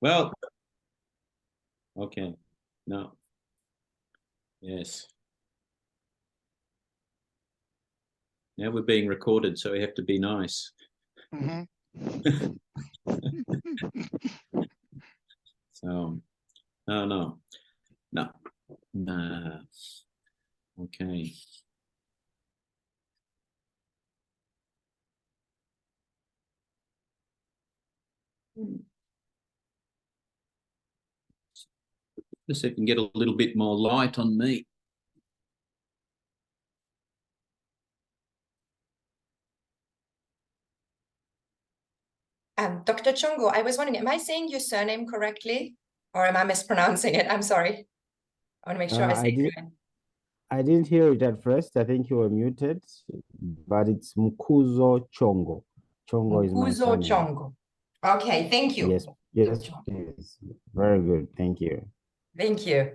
Well, okay. No. Yes. Now we're being recorded, so we have to be nice. So, no. Nah. Okay. Just so I can get a little bit more light on me. Dr. Chongo, I was wondering, am I saying your surname correctly or am I mispronouncing it? I'm sorry. I want to make sure I say it right. I didn't hear it at first. I think you were muted, but it's Mkuzo Chongo. Chongo is my Mkuzo surname. Chongo. Okay, thank you. Yes, yes, yes. Very good. Thank you. Thank you.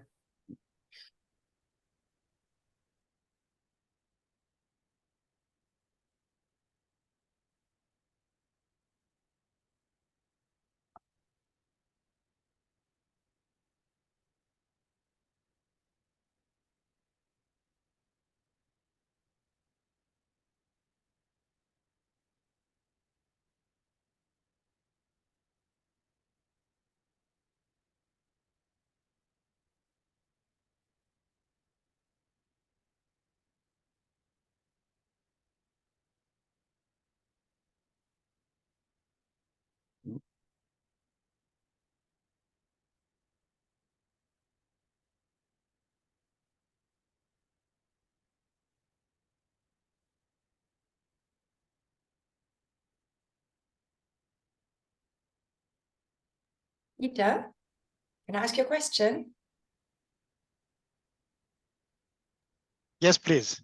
Ita, can I ask you a question? Yes, please.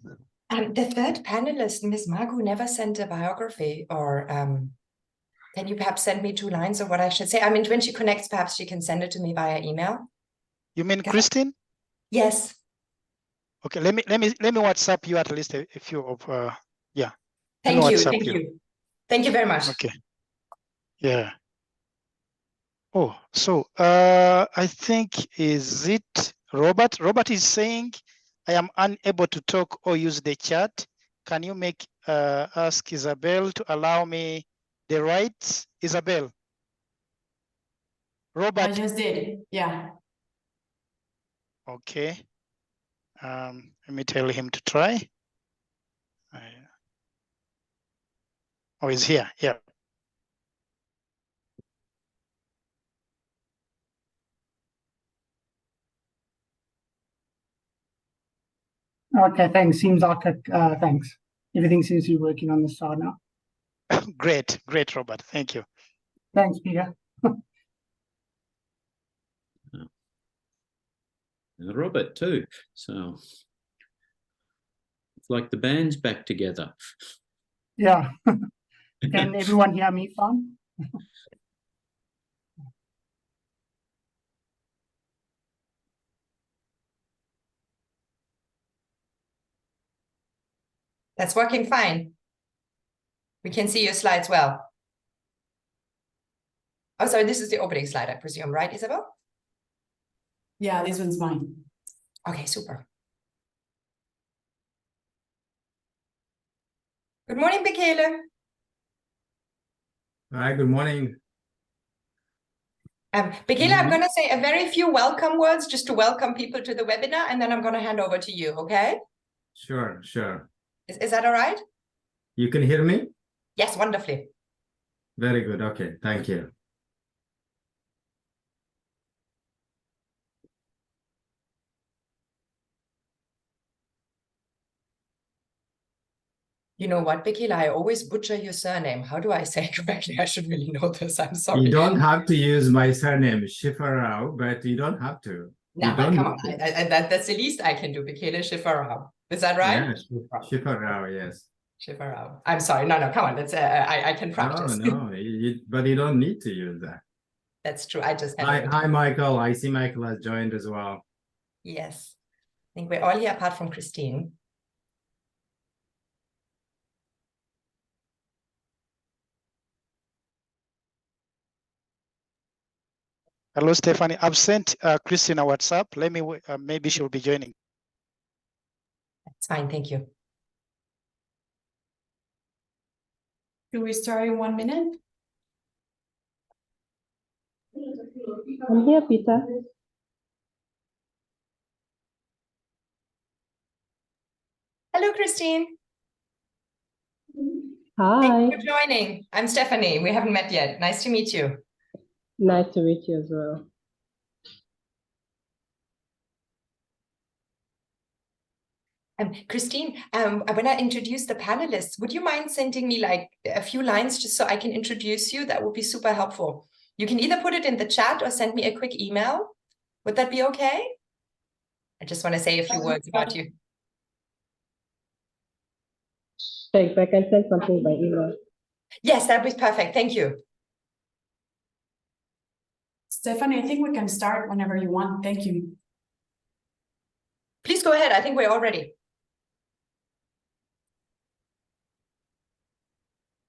The third panelist, Ms. Magu, never sent a biography, or can you perhaps send me 2 lines of what I should say? I mean, when she connects, perhaps she can send it to me via email. You mean Christine? Yes. Okay, let me WhatsApp you at least a few of yeah. Thank you. Thank you very much. Okay. Yeah. Oh, so I think is it Robert? Robert is saying, I am unable to talk or use the chat. Can you make ask Isabel to allow me the rights? Isabel. Robert. I just did. Yeah. Okay. Let me tell him to try. Oh, he's here. Yeah. Okay, thanks. Seems like thanks. Everything seems to be working on the side now. Great, Robert. Thank you. Thanks, Peter. And Robert too. So it's like the band's back together. Yeah. Can everyone hear me fine? That's working fine. We can see your slides well. Oh, sorry, this is the opening slide, I presume, right, Isabel? Yeah, this one's mine. Okay, super. Good morning, Bekele. Hi, good morning. Bekele, I'm going to say a very few welcome words just to welcome people to the webinar, and then I'm going to hand over to you, okay? Sure. Is that all right? You can hear me? Yes, wonderfully. Very good. Okay, thank you. You know what, Bekele, I always butcher your surname. How do I say it correctly? I should really know this. I'm sorry. You don't have to use my surname, Shifarao, but you don't have to. No, but come on. That's the least I can do, Bekele Shifarao. Is that right? Yeah, Shifarao, yes. Shifarao. I'm sorry. No, come on. That's I can practice. No, but you don't need to use that. That's true. I just had Hi, Michael. I see Michael has joined as well. Yes. I think we're all here apart from Christine. Hello, Stephanie. I've sent Christina WhatsApp. Let me, maybe she'll be joining. That's fine, thank you. Do we start in 1 minute? I'm here, Peter. Hello, Christine. Hi, Thank you for joining. I'm Stephanie. We haven't met yet. Nice to meet you. nice to meet you as well. Christine, when I introduce the panelists, would you mind sending me like a few lines just so I can introduce you? That would be super helpful. You can either put it in the chat or send me a quick email. Would that be okay? I just want to say a few words about you. Thanks, I can send something by email. Yes, that would be perfect. Thank you. Stephanie, I think we can start whenever you want. Thank you. Please go ahead. I think we're all ready.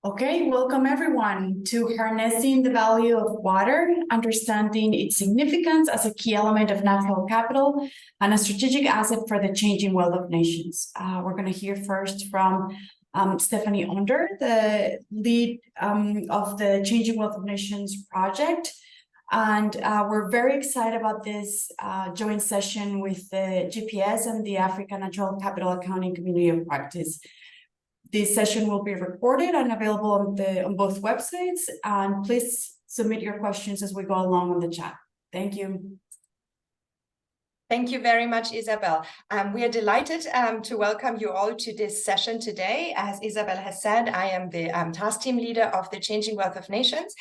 Okay, welcome everyone to Harnessing the Value of Water, Understanding its Significance as a Key Element of Natural Capital and a Strategic Asset for the Changing World of Nations. We're going to hear first from Stephanie Onder, the lead of the Changing World of Nations project. And we're very excited about this joint session with the GPS and the Africa Natural Capital Accounting Community of Practice. This session will be recorded and available on both websites. And please submit your questions as we go along on the chat. Thank you. Thank you very much, Isabel. We are delighted to welcome you all to this session today. As Isabel has said, I am the task team leader of the Changing Wealth of Nations,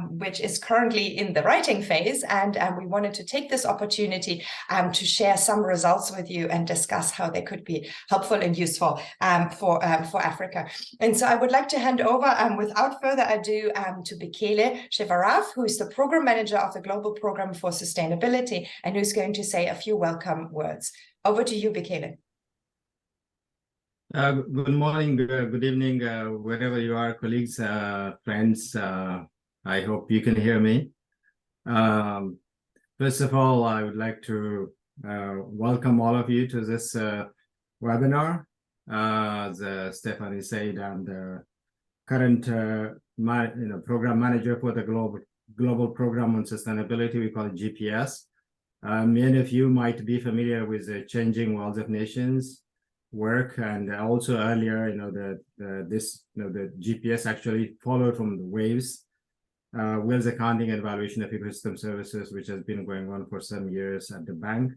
which is currently in the writing phase. And we wanted to take this opportunity to share some results with you and discuss how they could be helpful and useful for Africa. And so I would like to hand over, without further ado, to Bekele Shivarav, who is the program manager of the Global Program for Sustainability, and who's going to say a few welcome words. Over to you, Bekele. Good morning, good evening, wherever you are, colleagues, friends. I hope you can hear me. First of all, I would like to welcome all of you to this webinar. As Stephanie said, I'm the current program manager for the Global Program on Sustainability. We call it GPS. Many of you might be familiar with the Changing World of Nations work, and also earlier, the GPS actually followed from the WAVES, Wales Accounting and Evaluation of Ecosystem Services, which has been going on for some years at the bank.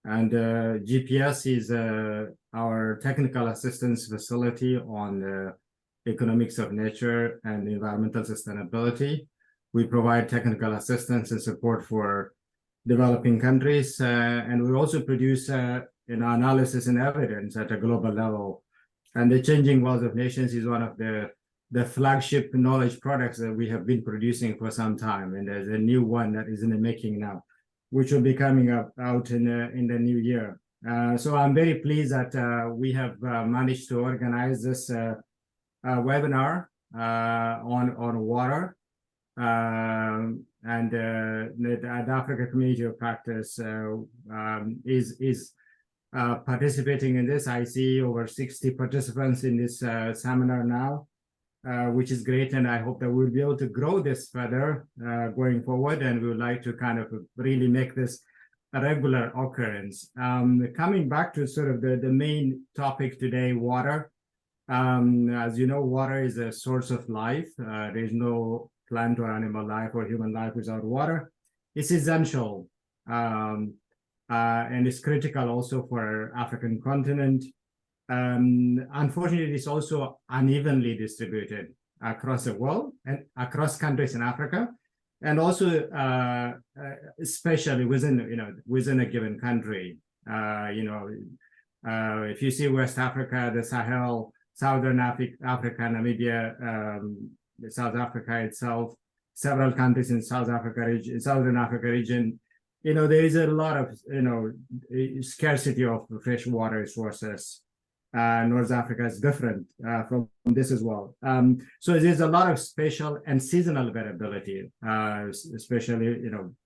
And GPS is our technical assistance facility on economics of nature and environmental sustainability. We provide technical assistance and support for developing countries, and we also produce analysis and evidence at a global level. And the Changing World of Nations is one of the flagship knowledge products that we have been producing for some time, and there's a new one that is in the making now, which will be coming out in the new year. So I'm very pleased that we have managed to organize this webinar on water. And the Africa Community of Practice is participating in this. I see over 60 participants in this seminar now, which is great, and I hope that we'll be able to grow this further going forward, and we would like to kind of really make this a regular occurrence. Coming back to sort of the main topic today, water. As you know, water is a source of life. There's no plant or animal life or human life without water. It's essential, and it's critical also for African continent. Unfortunately, it's also unevenly distributed across the world and across countries in Africa, and also especially within a given country. If you see West Africa, the Sahel, Southern Africa, Namibia, South Africa itself, several countries in Southern Africa region, there is a lot of scarcity of fresh water sources. North Africa is different from this as well. So there's a lot of spatial and seasonal variability, especially,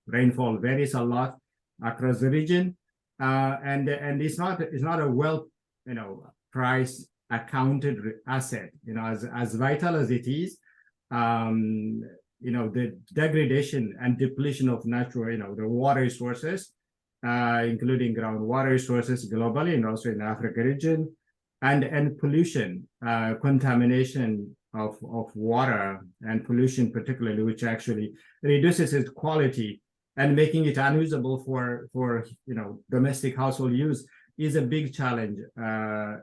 rainfall varies a lot across the region. And it's not a well, price accounted asset, as vital as it is. The degradation and depletion of natural, the water resources, including groundwater resources globally and also in the Africa region, and pollution, contamination of water and pollution particularly, which actually reduces its quality and making it unusable for domestic household use, is a big challenge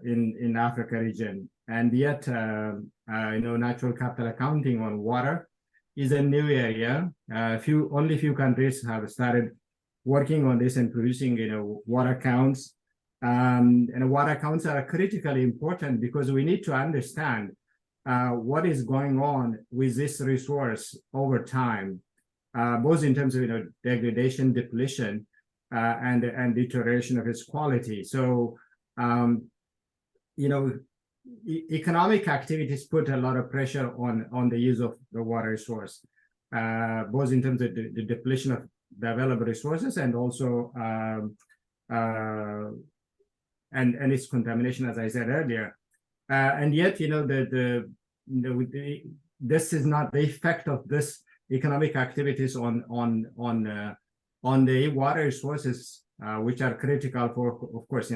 in Africa region. And yet, natural capital accounting on water is a new area. Only few countries have started working on this and producing, water accounts. And water accounts are critically important because we need to understand what is going on with this resource over time, both in terms of degradation, depletion, and deterioration of its quality. So, economic activities put a lot of pressure on the use of the water resource, both in terms of the depletion of the available resources and also and its contamination, as I said earlier. And yet, this is not the effect of this economic activities on the water resources, which are critical for, of course,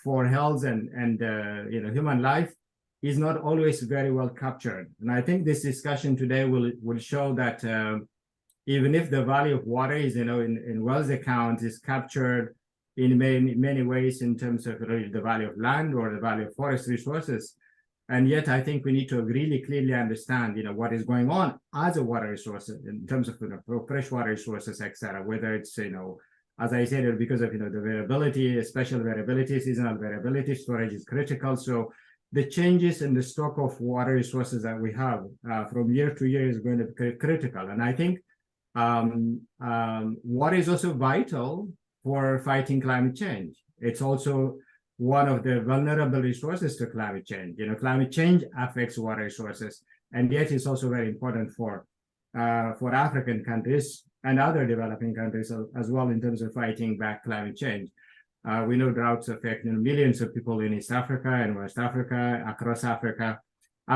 for health and human life, is not always very well captured. And I think this discussion today will show that even if the value of water is, in Wells account is captured in many ways in terms of really the value of land or the value of forest resources, and yet I think we need to really clearly understand, what is going on as a water resource in terms of freshwater resources, etc. Whether it's, as I said, because of the variability, special variability, seasonal variability, storage is critical. So the changes in the stock of water resources that we have from year to year is going to be critical. And I think water is also vital for fighting climate change. It's also one of the vulnerable resources to climate change. Climate change affects water resources, and yet it's also very important for African countries and other developing countries as well in terms of fighting back climate change. We know droughts affect millions of people in East Africa and West Africa, across Africa.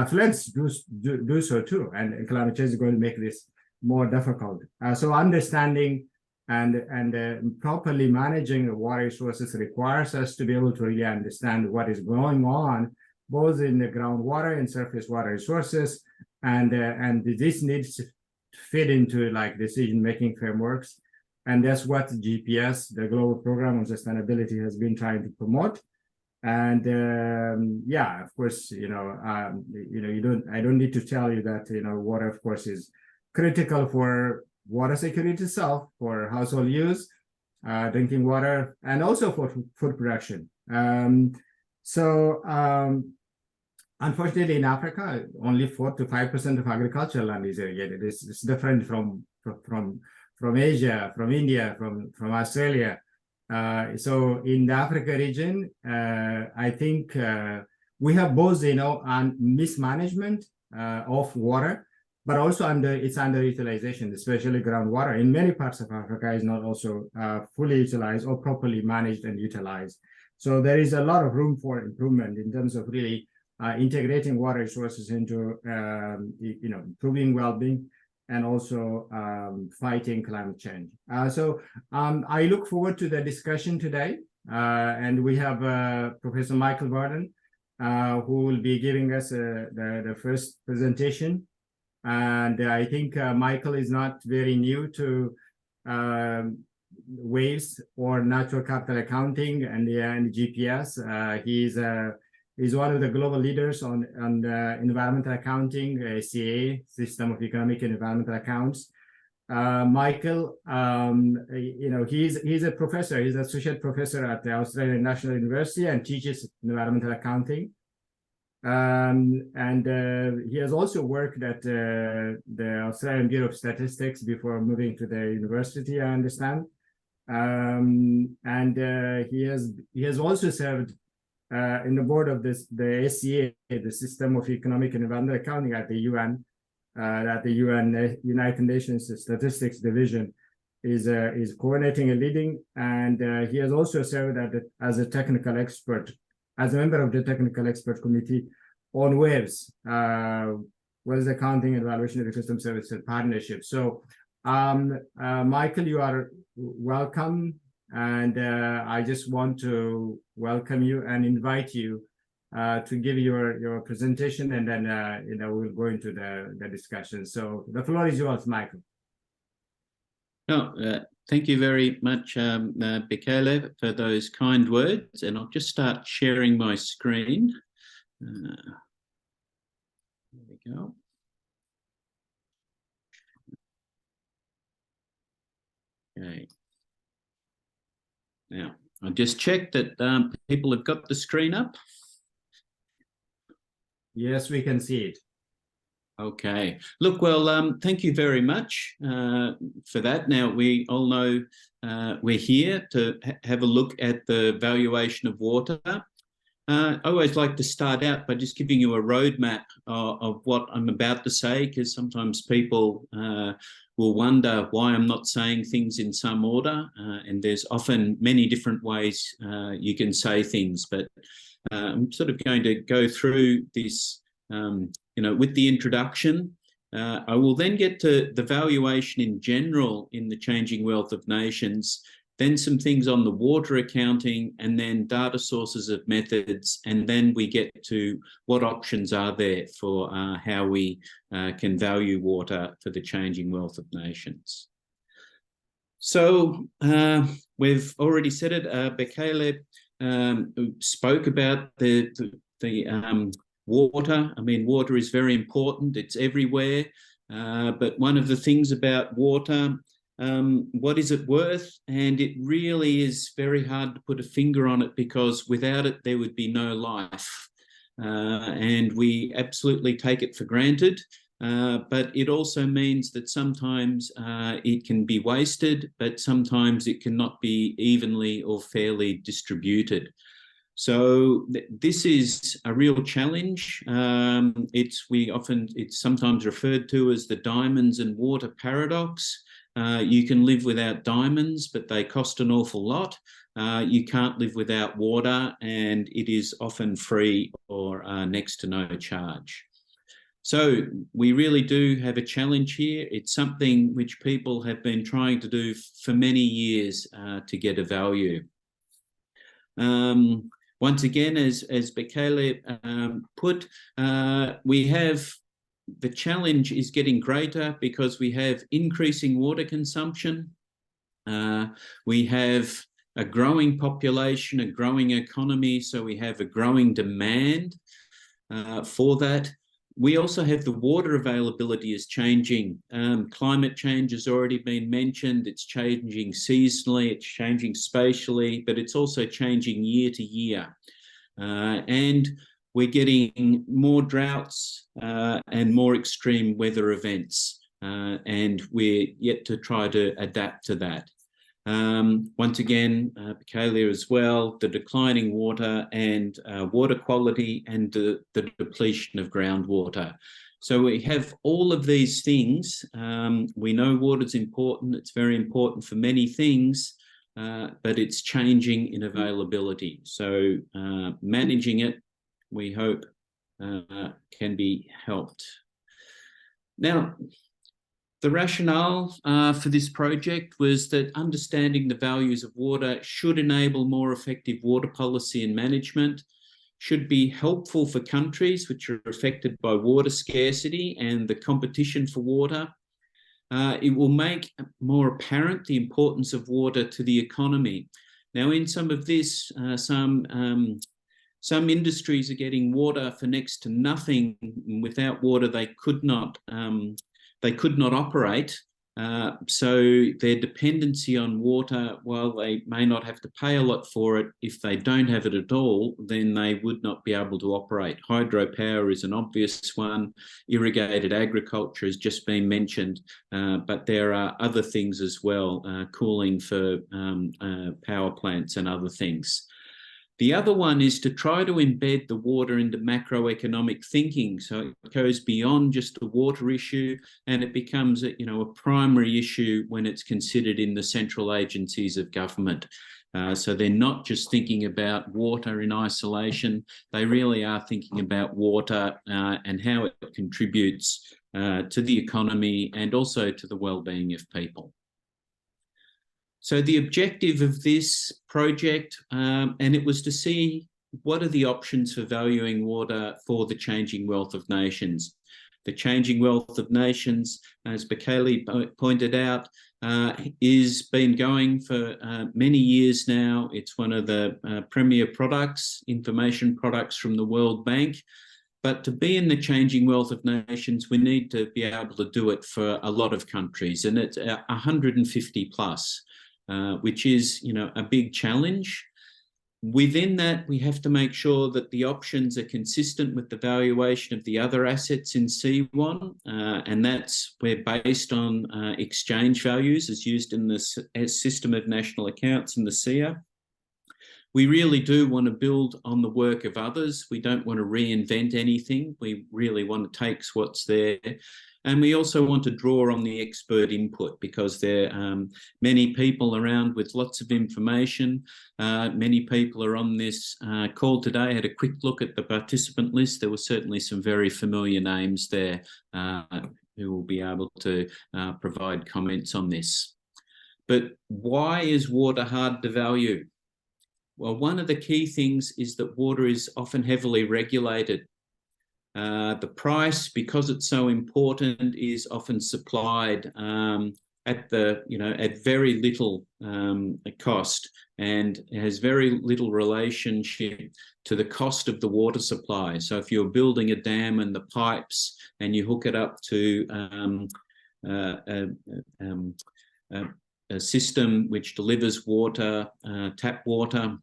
Floods do so too, and climate change is going to make this more difficult. So understanding and properly managing the water resources requires us to be able to really understand what is going on, both in the groundwater and surface water resources, and this needs to fit into decision-making frameworks. And that's what GPS, the Global Program on Sustainability, has been trying to promote. And of course, I don't need to tell you that water, of course, is critical for water security itself, for household use, drinking water, and also for food production. Unfortunately, in Africa, only 4 to 5% of agricultural land is irrigated. It's different from Asia, from India, from Australia. So in the Africa region, I think we have both, mismanagement of water, but also it's underutilization, especially groundwater in many parts of Africa is not also fully utilized or properly managed and utilized. So there is a lot of room for improvement in terms of really integrating water resources into, improving well-being and also fighting climate change. So I look forward to the discussion today. And we have Professor Michael Burden, who will be giving us the first presentation. And I think Michael is not very new to WAVES or natural capital accounting and GPS. He's one of the global leaders on environmental accounting, ACA, System of Economic and Environmental Accounts. Michael, he's a professor. He's an associate professor at the Australian National University and teaches environmental accounting. And he has also worked at the Australian Bureau of Statistics before moving to the university, I understand. And he has also served in the board of the SEA, the System of Economic and Environmental Accounting at the UN, United Nations Statistics Division, is coordinating and leading, and he has also served as a technical expert, as a member of the technical expert committee on WAVES, Wells Accounting and Evaluation of the Custom Services Partnership. So, Michael, you are welcome, and I just want to welcome you and invite you to give your presentation, and then we'll go into the discussion. So the floor is yours, Michael. Oh, thank you very much, Bekele, for those kind words. And I'll just start sharing my screen. There we go. Okay. Now, I just checked that people have got the screen up. Yes, we can see it. Okay. Look, well, thank you very much for that. Now, we all know we're here to have a look at the valuation of water. I always like to start out by just giving you a roadmap of what I'm about to say, because sometimes people will wonder why I'm not saying things in some order, and there's often many different ways you can say things, but I'm sort of going to go through this with the introduction. I will then get to the valuation in general in the Changing Wealth of Nations, then some things on the water accounting, and then data sources of methods, and then we get to what options are there for how we can value water for the Changing Wealth of Nations. So we've already said it, Bekele spoke about the water. I mean, water is very important. It's everywhere. But one of the things about water, what is it worth? And it really is very hard to put a finger on it, because without it, there would be no life. And we absolutely take it for granted. But it also means that sometimes it can be wasted, but sometimes it cannot be evenly or fairly distributed. So this is a real challenge. It's sometimes referred to as the diamonds and water paradox. You can live without diamonds, but they cost an awful lot. You can't live without water, and it is often free or next to no charge. So we really do have a challenge here. It's something which people have been trying to do for many years to get a value. Once again, as Bekele put, we have the challenge is getting greater because we have increasing water consumption. We have a growing population, a growing economy, so we have a growing demand for that. We also have the water availability is changing. Climate change has already been mentioned. It's changing seasonally, it's changing spatially, but it's also changing year to year. And we're getting more droughts and more extreme weather events, and we're yet to try to adapt to that. Once again, Bekele as well, the declining water and water quality and the depletion of groundwater. So we have all of these things. We know water is important. It's very important for many things, but it's changing in availability. So managing it, we hope, can be helped. Now, the rationale for this project was that understanding the values of water should enable more effective water policy and management, should be helpful for countries which are affected by water scarcity and the competition for water. It will make more apparent the importance of water to the economy. Now, in some of this, some industries are getting water for next to nothing. Without water, they could not operate. So their dependency on water, while they may not have to pay a lot for it, if they don't have it at all, then they would not be able to operate. Hydropower is an obvious one. Irrigated agriculture has just been mentioned, but there are other things as well, cooling for power plants and other things. The other one is to try to embed the water into macroeconomic thinking. So it goes beyond just the water issue, and it becomes a primary issue when it's considered in the central agencies of government. So they're not just thinking about water in isolation. They really are thinking about water and how it contributes to the economy and also to the well-being of people. So the objective of this project, and it was to see what are the options for valuing water for the changing wealth of nations. The changing wealth of nations, as Bekele pointed out, is been going for many years now. It's one of the premier products, information products from the World Bank. But to be in the changing wealth of nations, we need to be able to do it for a lot of countries, and it's 150 plus. Which is, a big challenge. Within that, we have to make sure that the options are consistent with the valuation of the other assets in C1, and we're based on exchange values as used in the system of national accounts in the SIA. We really do want to build on the work of others. We don't want to reinvent anything. We really want to take what's there. And we also want to draw on the expert input, because there are many people around with lots of information. Many people are on this call today. I had a quick look at the participant list. There were certainly some very familiar names there who will be able to provide comments on this. But why is water hard to value? Well, one of the key things is that water is often heavily regulated. The price, because it's so important, is often supplied at very little cost, and has very little relationship to the cost of the water supply. So if you're building a dam and the pipes and you hook it up to a system which delivers water, tap water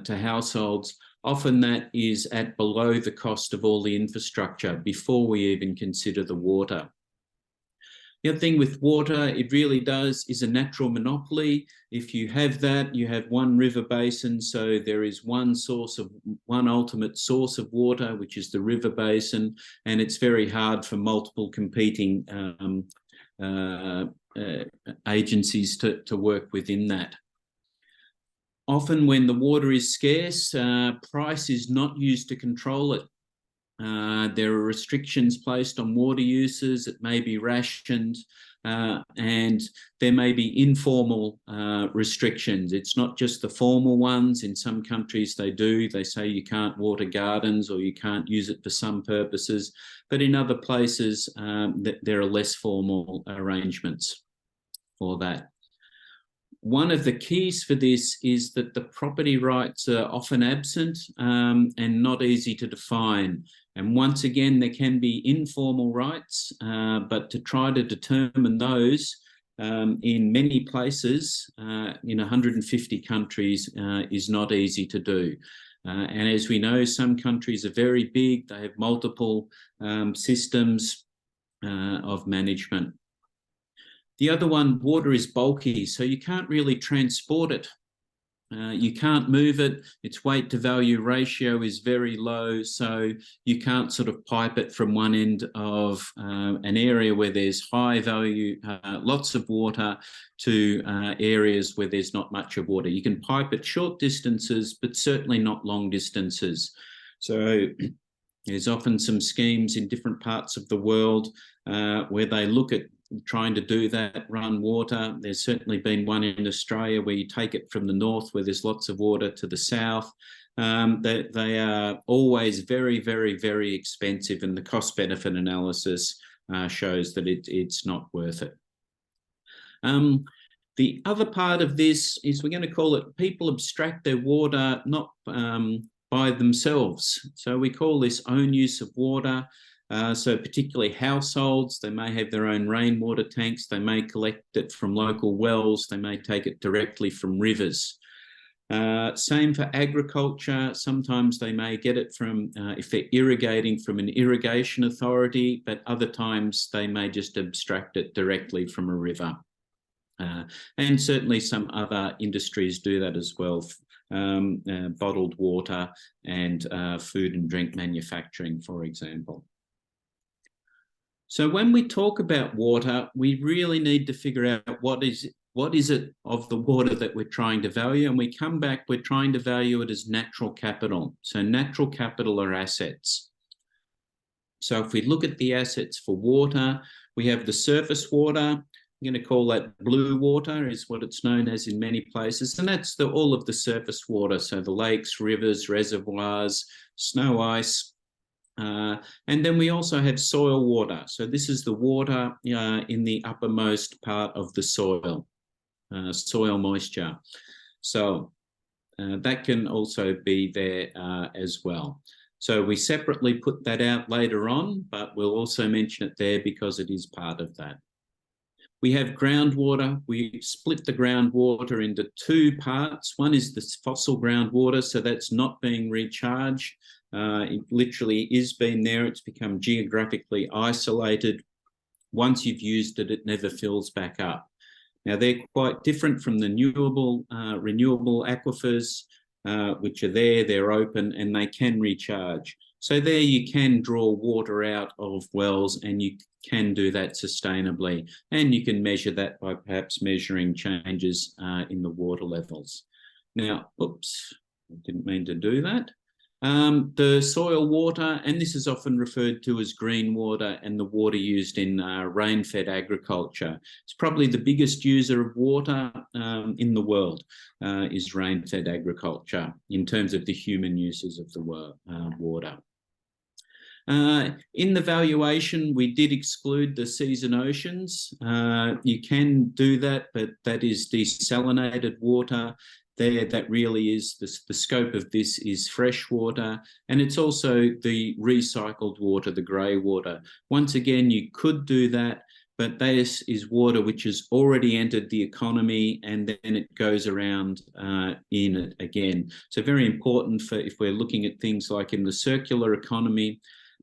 to households, often that is at below the cost of all the infrastructure before we even consider the water. The other thing with water, it really is a natural monopoly. If you have that, you have one river basin, so there is one ultimate source of water, which is the river basin, and it's very hard for multiple competing agencies to work within that. Often when the water is scarce, price is not used to control it. There are restrictions placed on water uses. It may be rationed, and there may be informal restrictions. It's not just the formal ones. In some countries they do. They say you can't water gardens or you can't use it for some purposes. But in other places, there are less formal arrangements for that. One of the keys for this is that the property rights are often absent and not easy to define. And once again, there can be informal rights, but to try to determine those in many places, in 150 countries, is not easy to do. And as we know, some countries are very big. They have multiple systems of management. The other one, water is bulky, so you can't really transport it. You can't move it. Its weight to value ratio is very low, so you can't sort of pipe it from one end of an area where there's high value, lots of water, to areas where there's not much of water. You can pipe it short distances, but certainly not long distances. So there's often some schemes in different parts of the world where they look at trying to do that, run water. There's certainly been one in Australia where you take it from the north where there's lots of water to the south. They are always very, very, very expensive, and the cost benefit analysis shows that it's not worth it. The other part of this is, we're going to call it, people abstract their water not by themselves. So we call this own use of water. So particularly households, they may have their own rainwater tanks, they may collect it from local wells, they may take it directly from rivers. Same for agriculture. Sometimes they may get it from, if they're irrigating, from an irrigation authority, but other times they may just abstract it directly from a river. And certainly some other industries do that as well. bottled water and food and drink manufacturing, for example. So when we talk about water, we really need to figure out what is it of the water that we're trying to value, and we come back, we're trying to value it as natural capital. So natural capital are assets. So if we look at the assets for water, we have the surface water. I'm going to call that blue water, is what it's known as in many places, and that's all of the surface water, so the lakes, rivers, reservoirs, snow, ice. And then we also have soil water. So this is the water in the uppermost part of the soil, soil moisture. So that can also be there as well. So we separately put that out later on, but we'll also mention it there because it is part of that. We have groundwater. We split the groundwater into two parts. One is the fossil groundwater, so that's not being recharged. It literally is been there. It's become geographically isolated. Once you've used it, it never fills back up. Now, they're quite different from the renewable aquifers, which are there, they're open, and they can recharge. So there you can draw water out of wells, and you can do that sustainably. And you can measure that by perhaps measuring changes in the water levels. Now, oops, I didn't mean to do that. The soil water, and this is often referred to as green water, and the water used in rain-fed agriculture. It's probably the biggest user of water in the world, is rain-fed agriculture in terms of the human uses of the water. In the valuation, we did exclude the seas and oceans. You can do that, but that is desalinated water. There, that really is the scope of this is fresh water, and it's also the recycled water, the grey water. Once again, you could do that, but this is water which has already entered the economy, and then it goes around in it again. So very important for if we're looking at things like in the circular economy.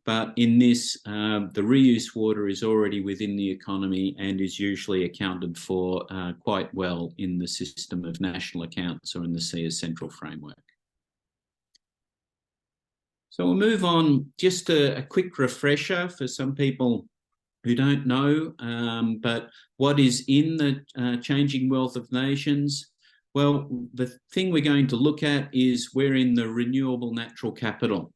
But in this, the reuse water is already within the economy and is usually accounted for quite well in the system of national accounts or in the SEAS central framework. So we'll move on. Just a quick refresher for some people who don't know, but what is in the Changing Wealth of Nations? Well, the thing we're going to look at is we're in the renewable natural capital.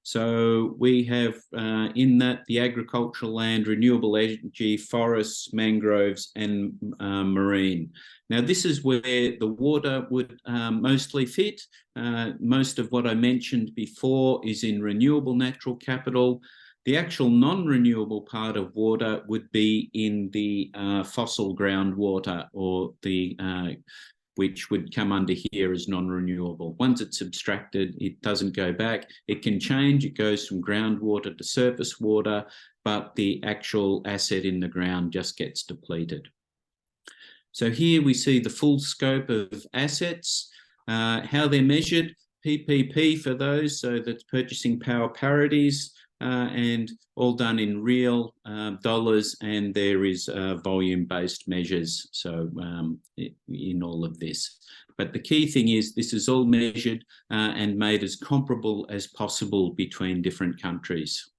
So we have in that the agricultural land, renewable energy, forests, mangroves, and marine. Now, this is where the water would mostly fit. Most of what I mentioned before is in renewable natural capital. The actual non-renewable part of water would be in the fossil groundwater, or the which would come under here as non-renewable. Once it's abstracted, it doesn't go back. It can change. It goes from groundwater to surface water, but the actual asset in the ground just gets depleted. So here we see the full scope of assets, how they're measured, PPP for those, so that's purchasing power parities, and all done in real dollars, and there is volume-based measures so in all of this. But the key thing is this is all measured and made as comparable as possible between different countries.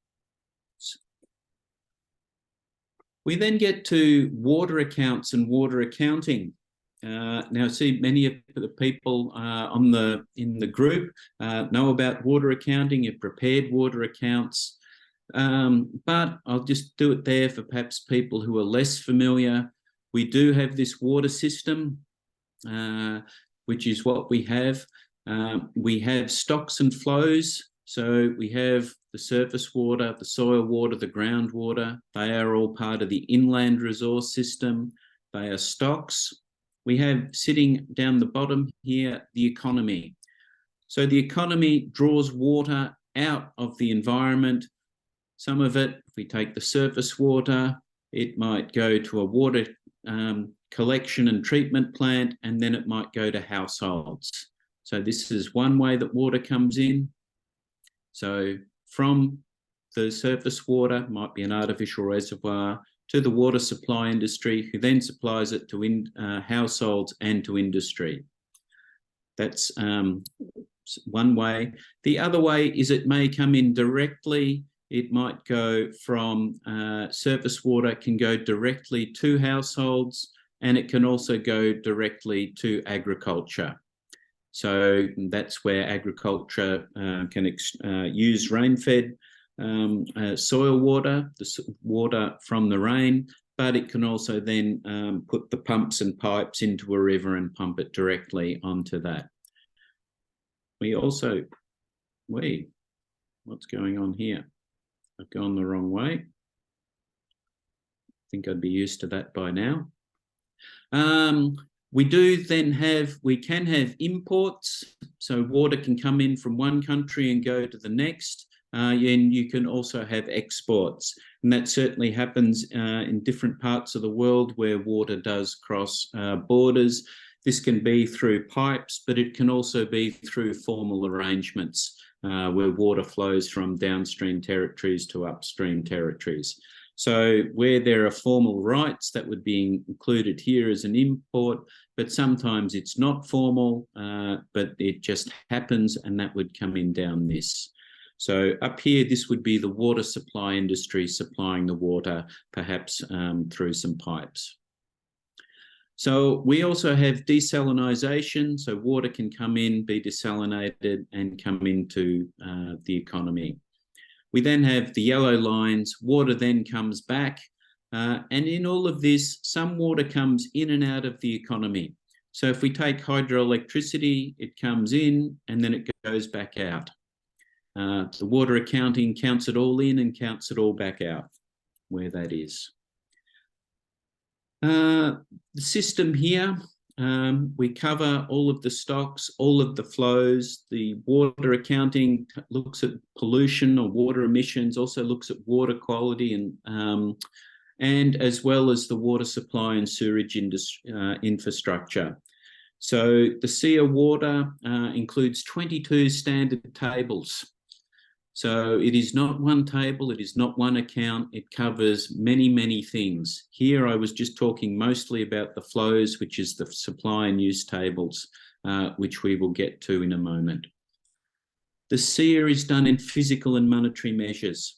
We then get to water accounts and water accounting. Now, see, many of the people in the group know about water accounting, have prepared water accounts, but I'll just do it there for perhaps people who are less familiar. We do have this water system, which is what we have. We have stocks and flows. So we have the surface water, the soil water, the groundwater. They are all part of the inland resource system. They are stocks. We have sitting down the bottom here, the economy. So the economy draws water out of the environment. Some of it, if we take the surface water, it might go to a water collection and treatment plant, and then it might go to households. So this is one way that water comes in. So from the surface water, might be an artificial reservoir, to the water supply industry, who then supplies it to households and to industry. That's one way. The other way is it may come in directly. It might go from surface water, can go directly to households, and it can also go directly to agriculture. So that's where agriculture can use rain-fed soil water, the water from the rain, but it can also then put the pumps and pipes into a river and pump it directly onto that. What's going on here? I've gone the wrong way. I think I'd be used to that by now. We can have imports. So water can come in from one country and go to the next. And you can also have exports. And that certainly happens in different parts of the world where water does cross borders. This can be through pipes, but it can also be through formal arrangements where water flows from downstream territories to upstream territories. So where there are formal rights, that would be included here as an import, but sometimes it's not formal, but it just happens, and that would come in down this. So up here, this would be the water supply industry supplying the water, perhaps through some pipes. So we also have desalinization. So water can come in, be desalinated, and come into the economy. We then have the yellow lines. Water then comes back. And in all of this, some water comes in and out of the economy. So if we take hydroelectricity, it comes in and then it goes back out. The water accounting counts it all in and counts it all back out where that is. The system here, we cover all of the stocks, all of the flows. The water accounting looks at pollution or water emissions, also looks at water quality and as well as the water supply and sewerage infrastructure. So the SEER water includes 22 standard tables. So it is not one table, it is not one account, it covers many, many things. Here I was just talking mostly about the flows, which is the supply and use tables, which we will get to in a moment. The SEER is done in physical and monetary measures.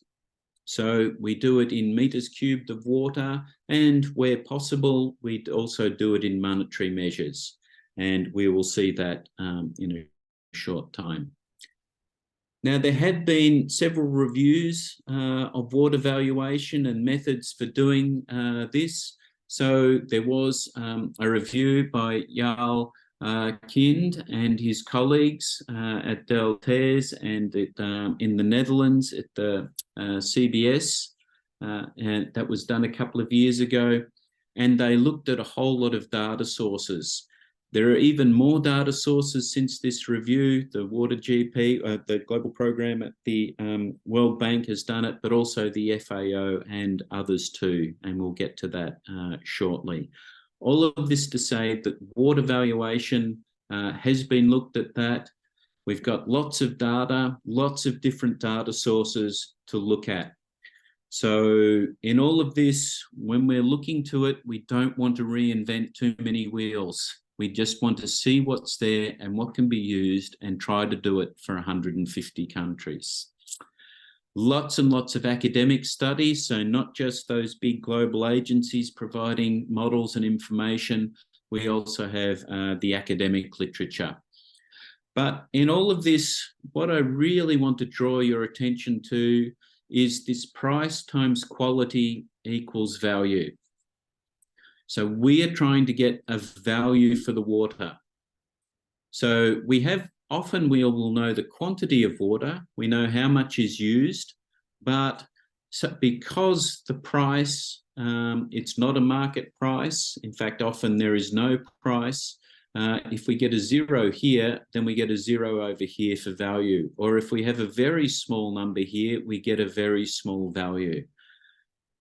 So we do it in meters cubed of water, and where possible, we also do it in monetary measures. And we will see that in a short time. Now, there had been several reviews of water valuation and methods for doing this. So there was a review by Jarl Kind and his colleagues at Delfters and in the Netherlands at the CBS, and that was done a couple of years ago. And they looked at a whole lot of data sources. There are even more data sources since this review. The Water GP, the global program at the World Bank has done it, but also the FAO and others too, and we'll get to that shortly. All of this to say that water valuation has been looked at that. We've got lots of data, lots of different data sources to look at. So in all of this, when we're looking to it, we don't want to reinvent too many wheels. We just want to see what's there and what can be used and try to do it for 150 countries. Lots and lots of academic studies, so not just those big global agencies providing models and information. We also have the academic literature. But in all of this, what I really want to draw your attention to is this price times quality equals value. So we are trying to get a value for the water. So we will know the quantity of water, we know how much is used, but because the price, it's not a market price, in fact, often there is no price. If we get a zero here, then we get a zero over here for value. Or if we have a very small number here, we get a very small value.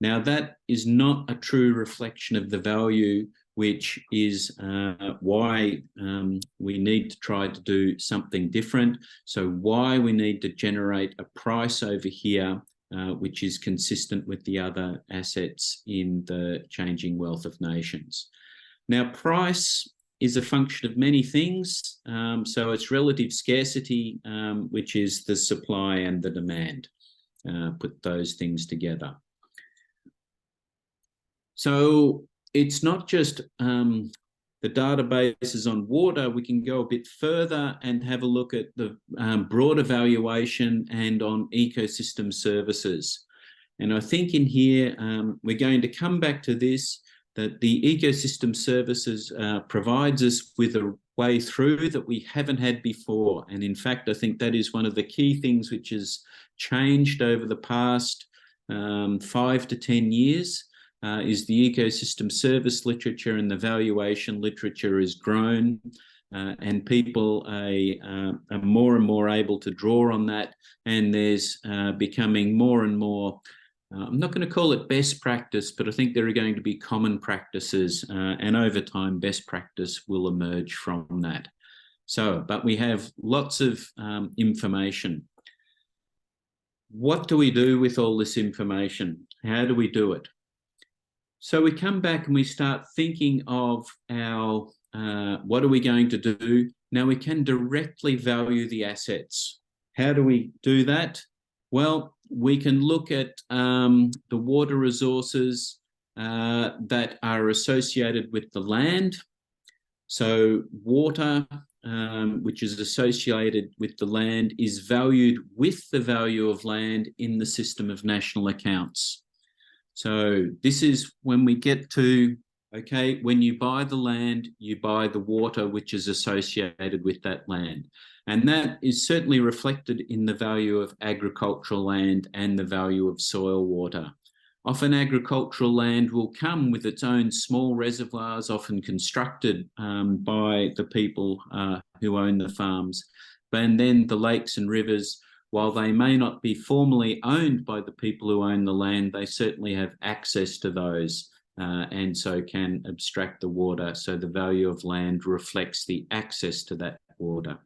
Now, that is not a true reflection of the value, which is why we need to try to do something different. So why we need to generate a price over here, which is consistent with the other assets in the changing wealth of nations. Now, price is a function of many things. So it's relative scarcity, which is the supply and the demand. Put those things together. So it's not just the databases on water. We can go a bit further and have a look at the broader valuation and on ecosystem services. And I think in here, we're going to come back to this, that the ecosystem services provides us with a way through that we haven't had before. And in fact, I think that is one of the key things which has changed over the past 5 to 10 years, is the ecosystem service literature, and the valuation literature has grown, and people are more and more able to draw on that. And there's becoming more and more, I'm not going to call it best practice, but I think there are going to be common practices, and over time, best practice will emerge from that. So, but we have lots of information. What do we do with all this information? How do we do it? So we come back and we start thinking of our, what are we going to do? Now we can directly value the assets. How do we do that? Well, we can look at the water resources that are associated with the land. So water, which is associated with the land, is valued with the value of land in the system of national accounts. So this is when we get to, okay, when you buy the land, you buy the water which is associated with that land. And that is certainly reflected in the value of agricultural land and the value of soil water. Often agricultural land will come with its own small reservoirs, often constructed by the people who own the farms. And then the lakes and rivers, while they may not be formally owned by the people who own the land, they certainly have access to those, and so can abstract the water. So the value of land reflects the access to that water.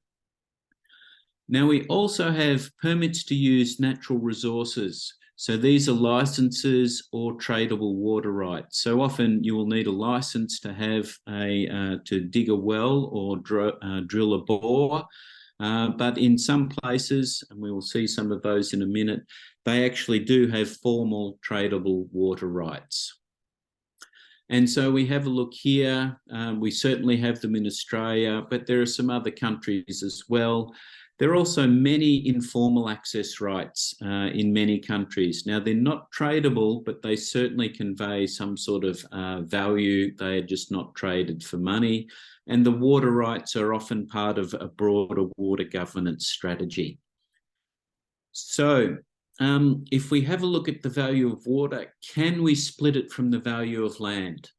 Now we also have permits to use natural resources. So these are licenses or tradable water rights. So often you will need a license to have to dig a well or drill a bore. But in some places, and we will see some of those in a minute, they actually do have formal tradable water rights. And so we have a look here. We certainly have them in Australia, but there are some other countries as well. There are also many informal access rights in many countries. Now, they're not tradable, but they certainly convey some sort of value. They are just not traded for money. And the water rights are often part of a broader water governance strategy. So if we have a look at the value of water, can we split it from the value of land?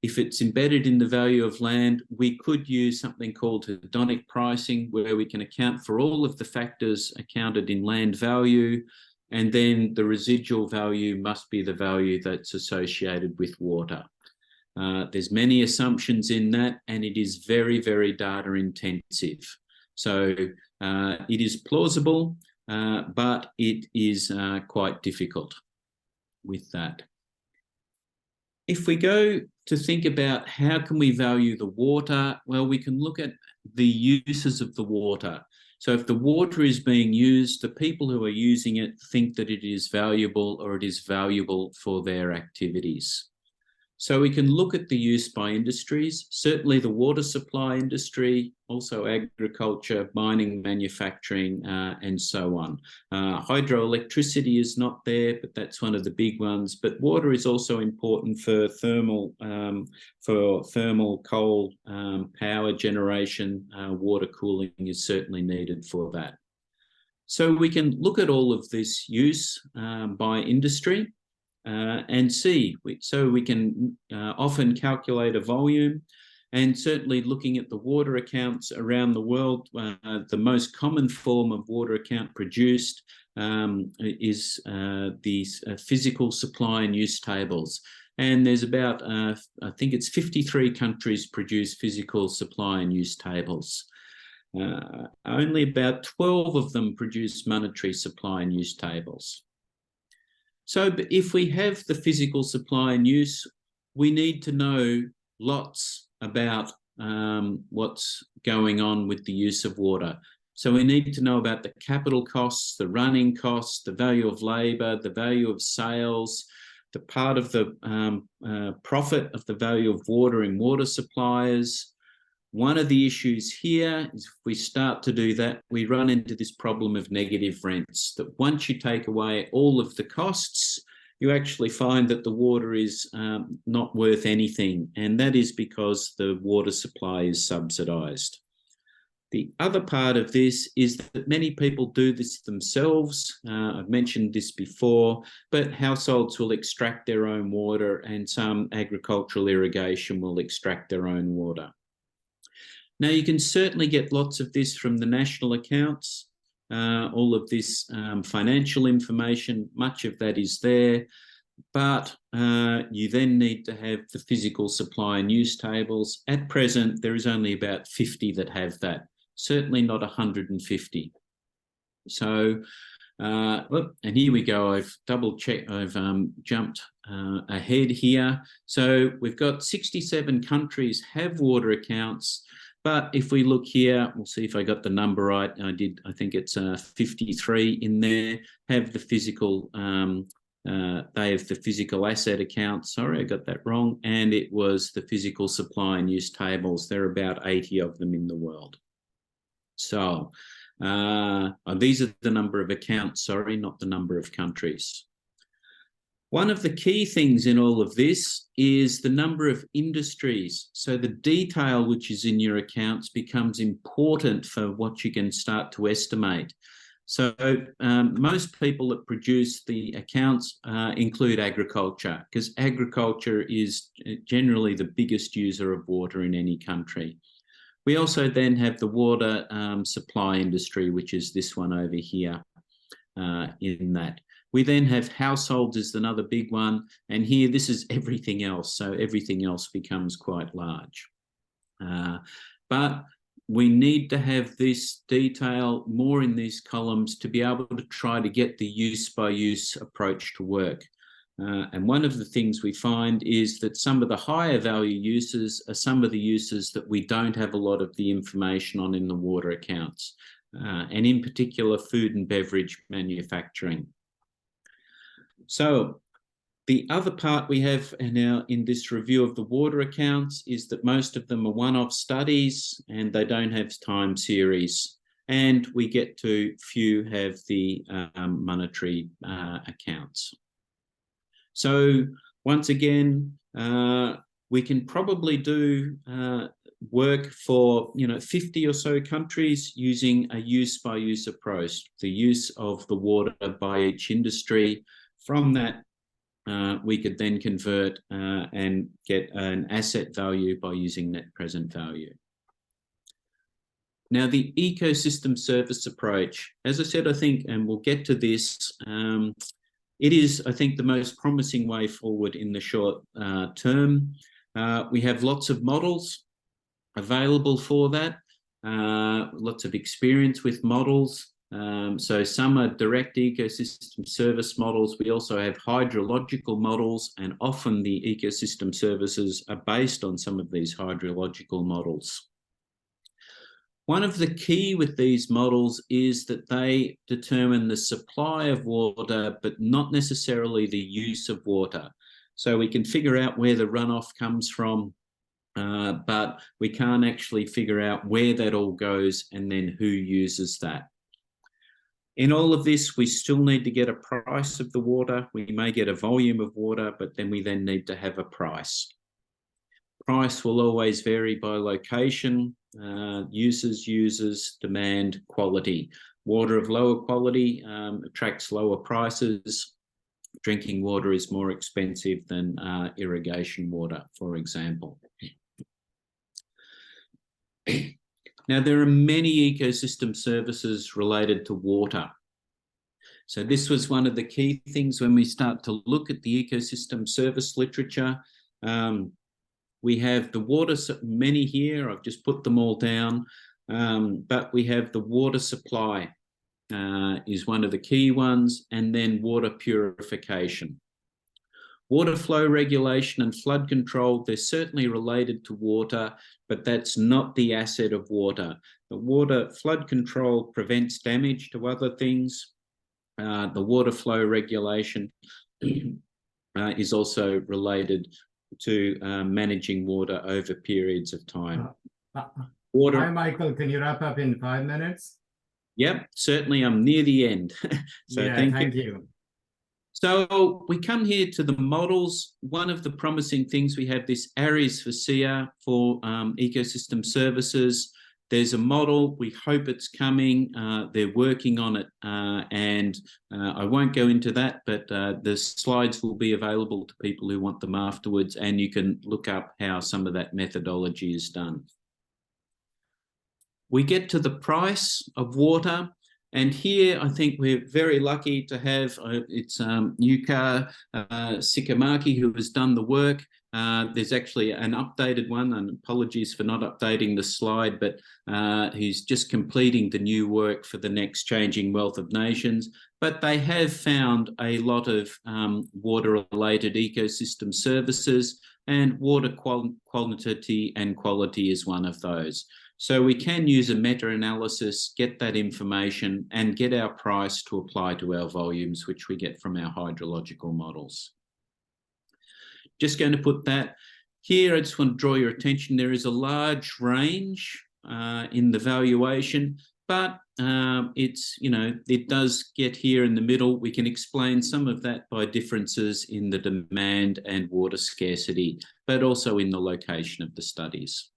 If it's embedded in the value of land, we could use something called hedonic pricing, where we can account for all of the factors accounted in land value, and then the residual value must be the value that's associated with water. There's many assumptions in that, and it is very, very data intensive. So it is plausible, but it is quite difficult with that. If we go to think about how can we value the water, well, we can look at the uses of the water. So if the water is being used, the people who are using it think that it is valuable, or it is valuable for their activities. So we can look at the use by industries, certainly the water supply industry, also agriculture, mining, manufacturing, and so on. Hydroelectricity is not there, but that's one of the big ones. But water is also important for thermal coal power generation. Water cooling is certainly needed for that. So we can look at all of this use by industry. And see, so we can often calculate a volume, and certainly looking at the water accounts around the world, the most common form of water account produced is these physical supply and use tables. And there's about, I think it's 53 countries produce physical supply and use tables. Only about 12 of them produce monetary supply and use tables. So if we have the physical supply and use, we need to know lots about what's going on with the use of water. So we need to know about the capital costs, the running costs, the value of labour, the value of sales, the part of the profit of the value of water in water suppliers. One of the issues here is if we start to do that, we run into this problem of negative rents, that once you take away all of the costs, you actually find that the water is not worth anything. And that is because the water supply is subsidised. The other part of this is that many people do this themselves. I've mentioned this before, but households will extract their own water and some agricultural irrigation will extract their own water. Now, you can certainly get lots of this from the national accounts, all of this financial information, much of that is there, but you then need to have the physical supply and use tables. At present, there is only about 50 that have that. Certainly not 150. So, and here we go. I've double checked. I've jumped ahead here. So we've got 67 countries have water accounts. But if we look here, we'll see if I got the number right. I did. I think it's 53 in there. Have the physical. They have the physical asset account. Sorry, I got that wrong. And it was the physical supply and use tables. There are about 80 of them in the world. So these are the number of accounts, sorry, not the number of countries. One of the key things in all of this is the number of industries. So the detail which is in your accounts becomes important for what you can start to estimate. So most people that produce the accounts include agriculture, because agriculture is generally the biggest user of water in any country. We also then have the water supply industry, which is this one over here in that. We then have households is another big one. And here, this is everything else. So everything else becomes quite large. But we need to have this detail more in these columns to be able to try to get the use by use approach to work. And one of the things we find is that some of the higher value uses are some of the uses that we don't have a lot of the information on in the water accounts, and in particular food and beverage manufacturing. So the other part we have now in this review of the water accounts is that most of them are one-off studies and they don't have time series. And we get to few have the monetary accounts. So once again, we can probably do work for 50 or so countries using a use-by-use approach, the use of the water by each industry. From that, we could then convert and get an asset value by using net present value. Now, the ecosystem service approach, as I said, I think, and we'll get to this, it is, I think, the most promising way forward in the short term. We have lots of models available for that, lots of experience with models. So some are direct ecosystem service models. We also have hydrological models, and often the ecosystem services are based on some of these hydrological models. One of the key with these models is that they determine the supply of water, but not necessarily the use of water. So we can figure out where the runoff comes from, but we can't actually figure out where that all goes and then who uses that. In all of this, we still need to get a price of the water. We may get a volume of water, but then we then need to have a price. Price will always vary by location, users, demand, quality. Water of lower quality attracts lower prices. Drinking water is more expensive than irrigation water, for example. Now, there are many ecosystem services related to water. So this was one of the key things when we start to look at the ecosystem service literature. We have the water, many here, I've just put them all down, but we have the water supply is one of the key ones, and then water purification. Water flow regulation and flood control, they're certainly related to water, but that's not the asset of water. The water flood control prevents damage to other things. The water flow regulation is also related to managing water over periods of time. Water. Hi, Michael. Can you wrap up in 5 minutes? Yep, certainly. I'm near the end. So yeah, thank you. So we come here to the models. One of the promising things, we have this ARIES for SEA for ecosystem services. There's a model. We hope it's coming. They're working on it. And I won't go into that, but the slides will be available to people who want them afterwards. And you can look up how some of that methodology is done. We get to the price of water. And here, I think we're very lucky to have, it's Yuka Sikamaki who has done the work. There's actually an updated one, and apologies for not updating the slide, but he's just completing the new work for the next Changing Wealth of Nations. But they have found a lot of water-related ecosystem services, and water quantity and quality is one of those. So we can use a meta-analysis, get that information, and get our price to apply to our volumes, which we get from our hydrological models. Just going to put that here. I just want to draw your attention. There is a large range in the valuation, but it's, you know, it does get here in the middle. We can explain some of that by differences in the demand and water scarcity, but also in the location of the studies.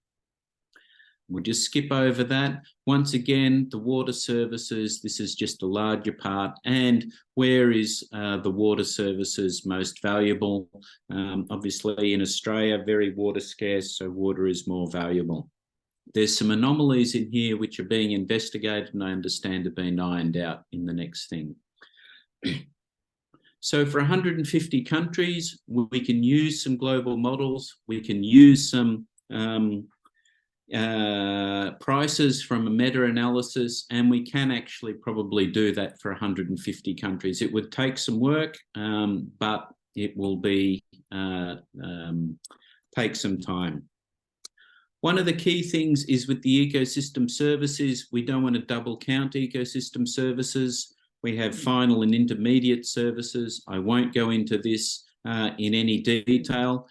We'll just skip over that. Once again, the water services, this is just a larger part. And where is the water services most valuable? Obviously, in Australia, very water scarce, so water is more valuable. There's some anomalies in here which are being investigated and I understand are being ironed out in the next thing. So for 150 countries, we can use some global models. We can use some prices from a meta-analysis, and we can actually probably do that for 150 countries. It would take some work, but it will be take some time. One of the key things is with the ecosystem services, we don't want to double count ecosystem services. We have final and intermediate services. I won't go into this in any detail.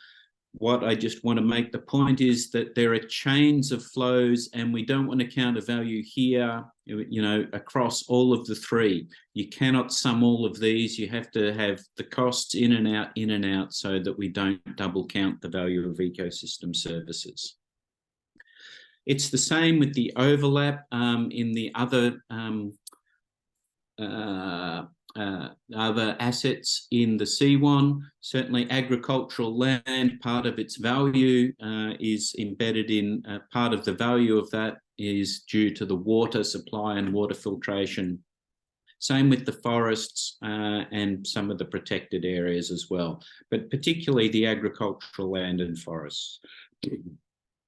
What I just want to make the point is that there are chains of flows, and we don't want to count a value here, you know, across all of the three. You cannot sum all of these. You have to have the costs in and out, so that we don't double count the value of ecosystem services. It's the same with the overlap in the other assets in the C1. Certainly agricultural land, part of its value is embedded in, part of the value of that is due to the water supply and water filtration. Same with the forests and some of the protected areas as well, but particularly the agricultural land and forests.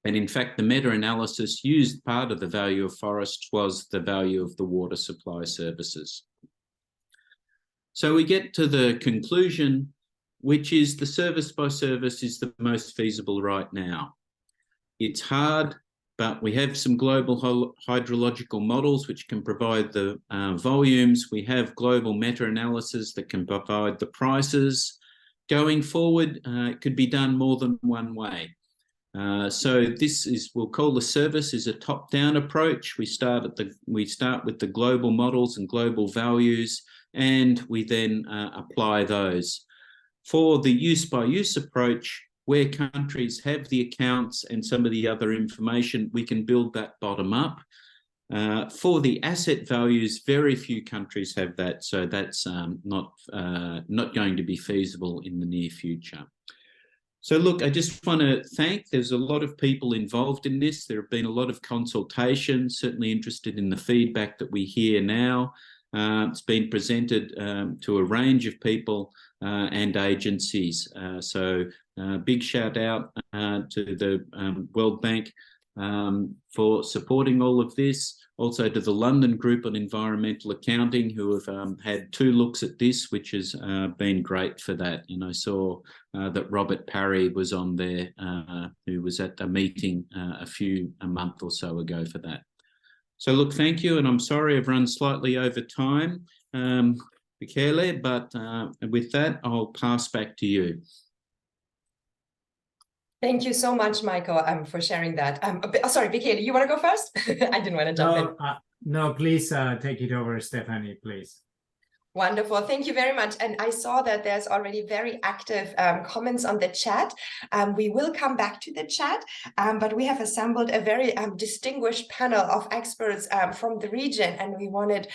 And in fact, the meta-analysis used part of the value of forests was the value of the water supply services. So we get to the conclusion, which is the service by service is the most feasible right now. It's hard, but we have some global hydrological models which can provide the volumes. We have global meta-analysis that can provide the prices. Going forward, it could be done more than one way. So this is, we'll call the service is a top-down approach. We start with the global models and global values, and we then apply those. For the use-by-use approach, where countries have the accounts and some of the other information, we can build that bottom-up. For the asset values, very few countries have that, so that's not going to be feasible in the near future. So look, I just want to thank, there's a lot of people involved in this. There have been a lot of consultations, certainly interested in the feedback that we hear now. It's been presented to a range of people and agencies. So big shout out to the World Bank for supporting all of this. Also to the London Group on Environmental Accounting, who have had 2 looks at this, which has been great for that. And I saw that Robert Parry was on there, who was at the meeting a month or so ago for that. So look, thank you. And I'm sorry I've run slightly over time, Bekele, but with that, I'll pass back to you. Thank you so much, Michael, for sharing that. Sorry, Bekele, you want to go first? I didn't want to jump in. No, please take it over, Stephanie, please. Wonderful. Thank you very much. And I saw that there's already very active comments on the chat. We will come back to the chat, but we have assembled a very distinguished panel of experts from the region, and we wanted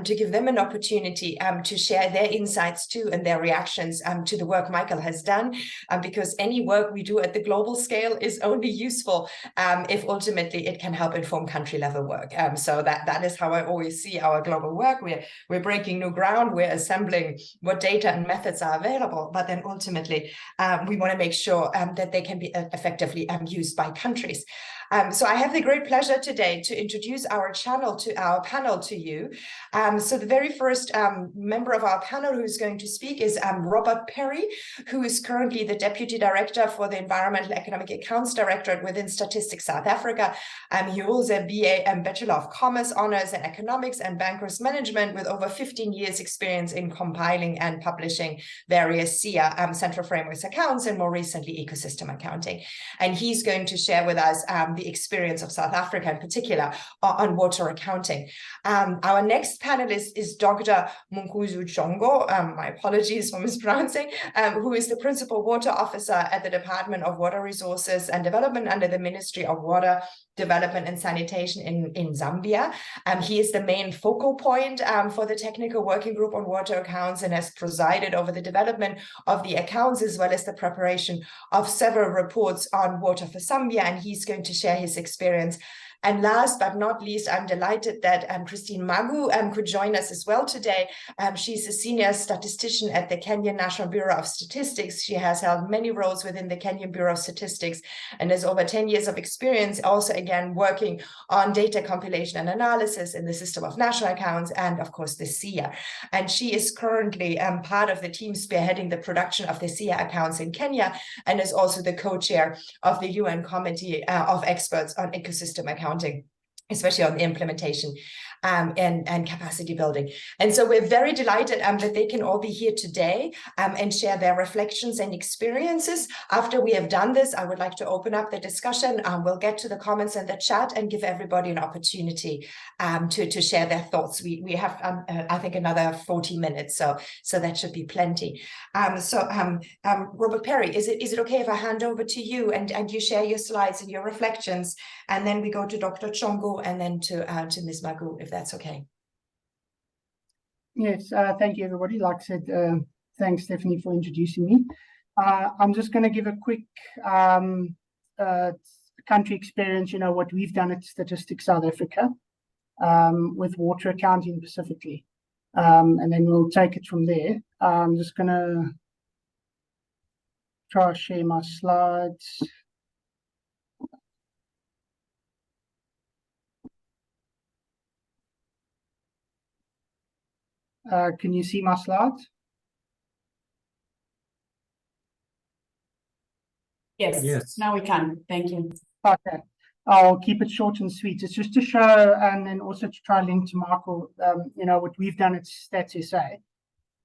to give them an opportunity to share their insights too and their reactions to the work Michael has done, because any work we do at the global scale is only useful if ultimately it can help inform country level work. So that is how I always see our global work. We're breaking new ground. We're assembling what data and methods are available, but then ultimately we want to make sure that they can be effectively used by countries. So I have the great pleasure today to introduce our panel to you. So the very first member of our panel who's going to speak is Robert Parry, who is currently the Deputy Director for the Environmental Economic Accounts Directorate within Statistics South Africa. He holds a BA and Bachelor of Commerce Honors in Economics and Bankers Management with over 15 years experience in compiling and publishing various SIA Central Frameworks accounts and more recently ecosystem accounting. And he's going to share with us the experience of South Africa in particular on water accounting. Our next panelist is Dr. Mkhuzu Chongo, my apologies for mispronouncing, who is the Principal Water Officer at the Department of Water Resources and Development under the Ministry of Water, Development and Sanitation in Zambia. He is the main focal point for the Technical Working Group on Water Accounts and has presided over the development of the accounts as well as the preparation of several reports on water for Zambia, and he's going to share his experience. And last but not least, I'm delighted that Christine Magu could join us as well today. She's a senior statistician at the Kenyan National Bureau of Statistics. She has held many roles within the Kenyan Bureau of Statistics and has over 10 years of experience, also again working on data compilation and analysis in the system of national accounts and of course the SIA. And she is currently part of the team spearheading the production of the SIA accounts in Kenya and is also the co-chair of the UN Committee of Experts on Ecosystem Accounting, especially on the implementation and capacity building. And so we're very delighted that they can all be here today and share their reflections and experiences. After we have done this, I would like to open up the discussion. We'll get to the comments in the chat and give everybody an opportunity to share their thoughts. We have, I think, another 40 minutes, so that should be plenty. Robert Parry, is it okay if I hand over to you and you share your slides and your reflections, and then we go to Dr. Chongo and then to Ms. Magu, if that's okay. Yes, thank you, everybody. Like I said, thanks, Stephanie, for introducing me. I'm just going to give a quick country experience, what we've done at Statistics South Africa with water accounting specifically. And then we'll take it from there. I'm just going to try to share my slides. Can you see my slides? Yes, now we can. Thank you. Okay, I'll keep it short and sweet. It's just to show and then also to try link to Michael, what we've done at Stats SA.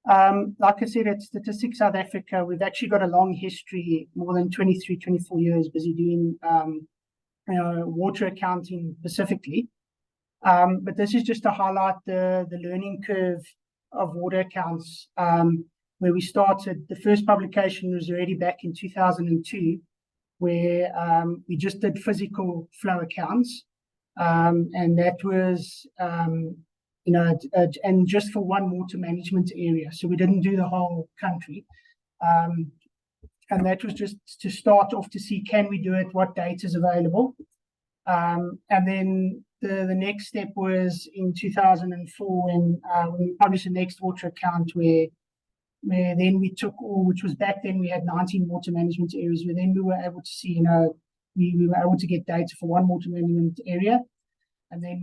Like I said, at Statistics South Africa, we've actually got a long history, more than 23, 24 years busy doing water accounting specifically. But this is just to highlight the learning curve of water accounts, where we started. The first publication was already back in 2002, where we just did physical flow accounts, and that was and just for one water management area, so we didn't do the whole country, and that was just to start off to see, can we do it, what data is available, and then the next step was in 2004 when we published the next water account, where then we took all, which was back then we had 19 water management areas, where then we were able to see, we were able to get data for one water management area, and then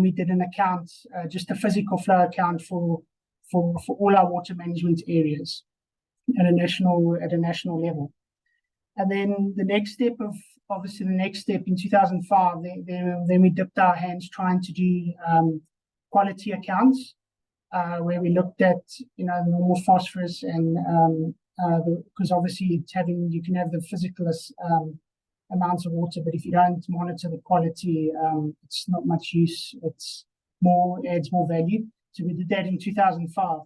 we did an account, just a physical flow account for all our water management areas at a national level. And then the next step in 2005, then we dipped our hands trying to do quality accounts, where we looked at, you know, normal phosphorus and because obviously you can have the physical amounts of water, but if you don't monitor the quality, it's not much use. Adds more value. So we did that in 2005.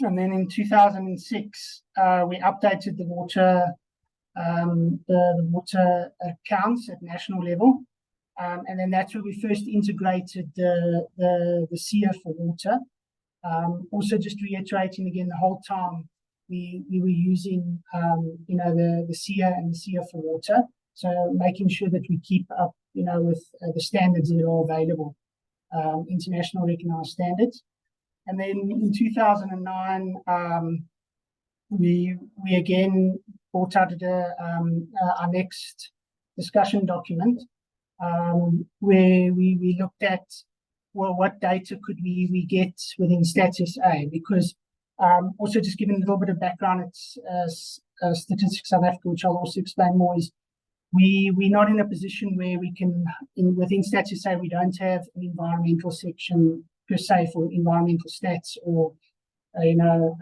And then in 2006, we updated the water accounts at national level. And then that's where we first integrated the SIA for water. Also, just reiterating again, the whole time we were using, you know, the SIA and the SIA for water. So making sure that we keep up, you know, with the standards that are available, international recognized standards. And then in 2009, we again brought out our next discussion document, where we looked at, well, what data could we get within Stats.SA? Because also just giving a little bit of background, it's Statistics South Africa, which I'll also explain more, is we're not in a position where we can, within Stats.SA, we don't have an environmental section per se for environmental stats or, you know,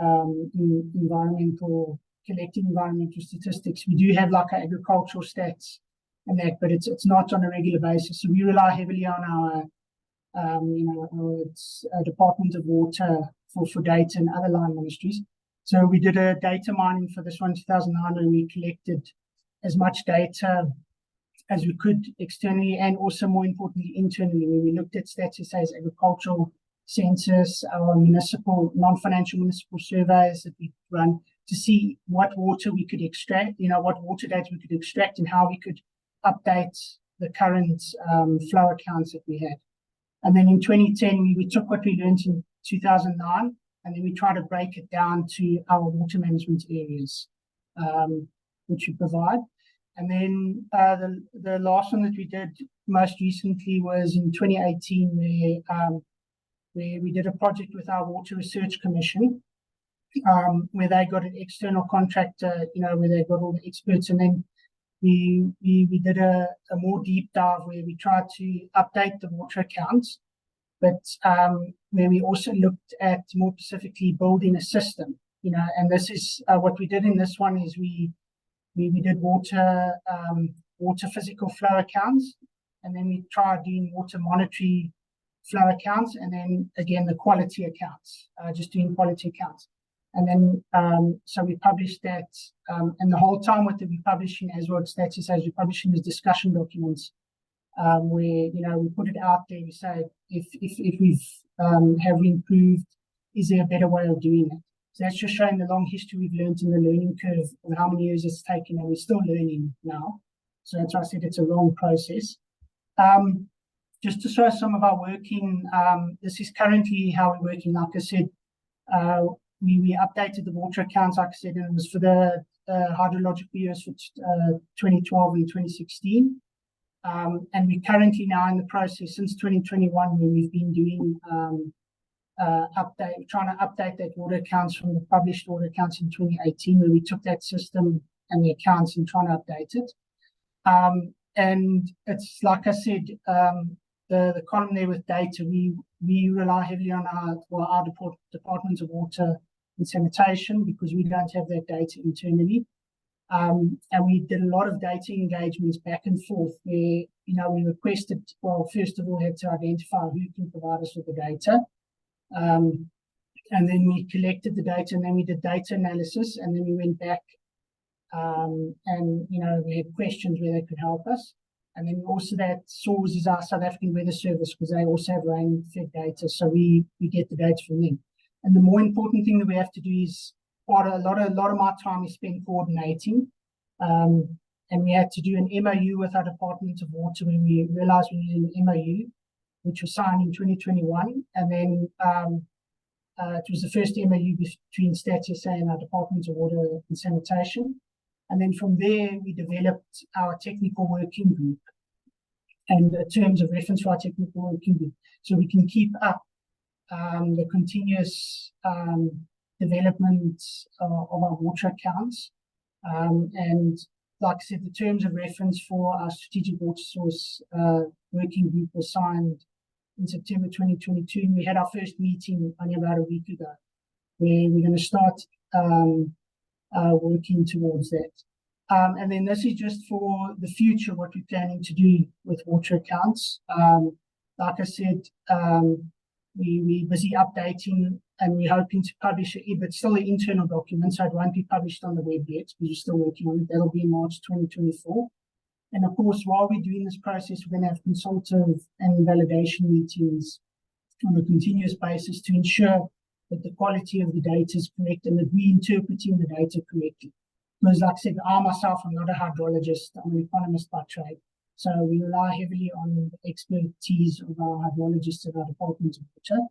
collecting environmental statistics. We do have like our agricultural stats and that, but it's not on a regular basis. So we rely heavily on our, you know, our Department of Water for data and other line ministries. So we did a data mining for this one in 2009, and we collected as much data as we could externally and also, more importantly, internally, where we looked at Stats.SA's agricultural census, our municipal, non-financial municipal surveys that we run to see what water we could extract, you know, what water data we could extract and how we could update the current flow accounts that we had. And then in 2010, we took what we learned in 2009, and then we tried to break it down to our water management areas, which we provide. And then the last one that we did most recently was in 2018, where we did a project with our Water Research Commission, where they got an external contractor, you know, where they got all the experts, and then we did a more deep dive where we tried to update the water accounts, but where we also looked at more specifically building a system, you know, and this is what we did in this one is we did water physical flow accounts, and then we tried doing water monetary flow accounts, and then again the quality accounts, just doing quality accounts. And then so we published that, and the whole time what we're publishing as well, Stats.SA, we're publishing these discussion documents, where, you know, we put it out there, we say if we've have we improved, is there a better way of doing it? So that's just showing the long history we've learned in the learning curve and how many years it's taken, and we're still learning now. So that's why I said it's a long process. Just to show some of our working, this is currently how we're working. Like I said, we updated the water accounts, like I said, and it was for the hydrological years for 2012 and 2016. And we're currently now in the process since 2021, where we've been doing trying to update that water accounts from the published water accounts in 2018, where we took that system and the accounts and trying to update it. And it's like I said, the column there with data, we rely heavily on our Department of Water and Sanitation, because we don't have that data internally. And we did a lot of data engagements back and forth where, you know, we requested, well, first of all, had to identify who can provide us with the data. And then we collected the data, and then we did data analysis, and then we went back and, you know, we had questions where they could help us. And then also that source is our South African Weather Service, because they also have rain-fed data, so we get the data from them. And the more important thing that we have to do is a lot of my time is spent coordinating. And we had to do an MOU with our Department of Water when we realized we needed an MOU, which was signed in 2021. And then it was the first MOU between Stats.SA and our Department of Water and Sanitation. And then from there, we developed our technical working group and terms of reference for our technical working group. So we can keep up the continuous development of our water accounts. And like I said, the terms of reference for our strategic water source working group was signed in September 2022. And we had our first meeting only about a week ago, where we're going to start working towards that. And then this is just for the future, what we're planning to do with water accounts. Like I said, we're busy updating, and we're hoping to publish it, but still an internal document, so it won't be published on the web yet, because we're still working on it. That'll be in March 2024. And of course, while we're doing this process, we're going to have consultative and validation meetings on a continuous basis to ensure that the quality of the data is correct and that we're interpreting the data correctly. Because like I said, I myself am not a hydrologist, I'm an economist by trade. So we rely heavily on the expertise of our hydrologists at our Department of Water.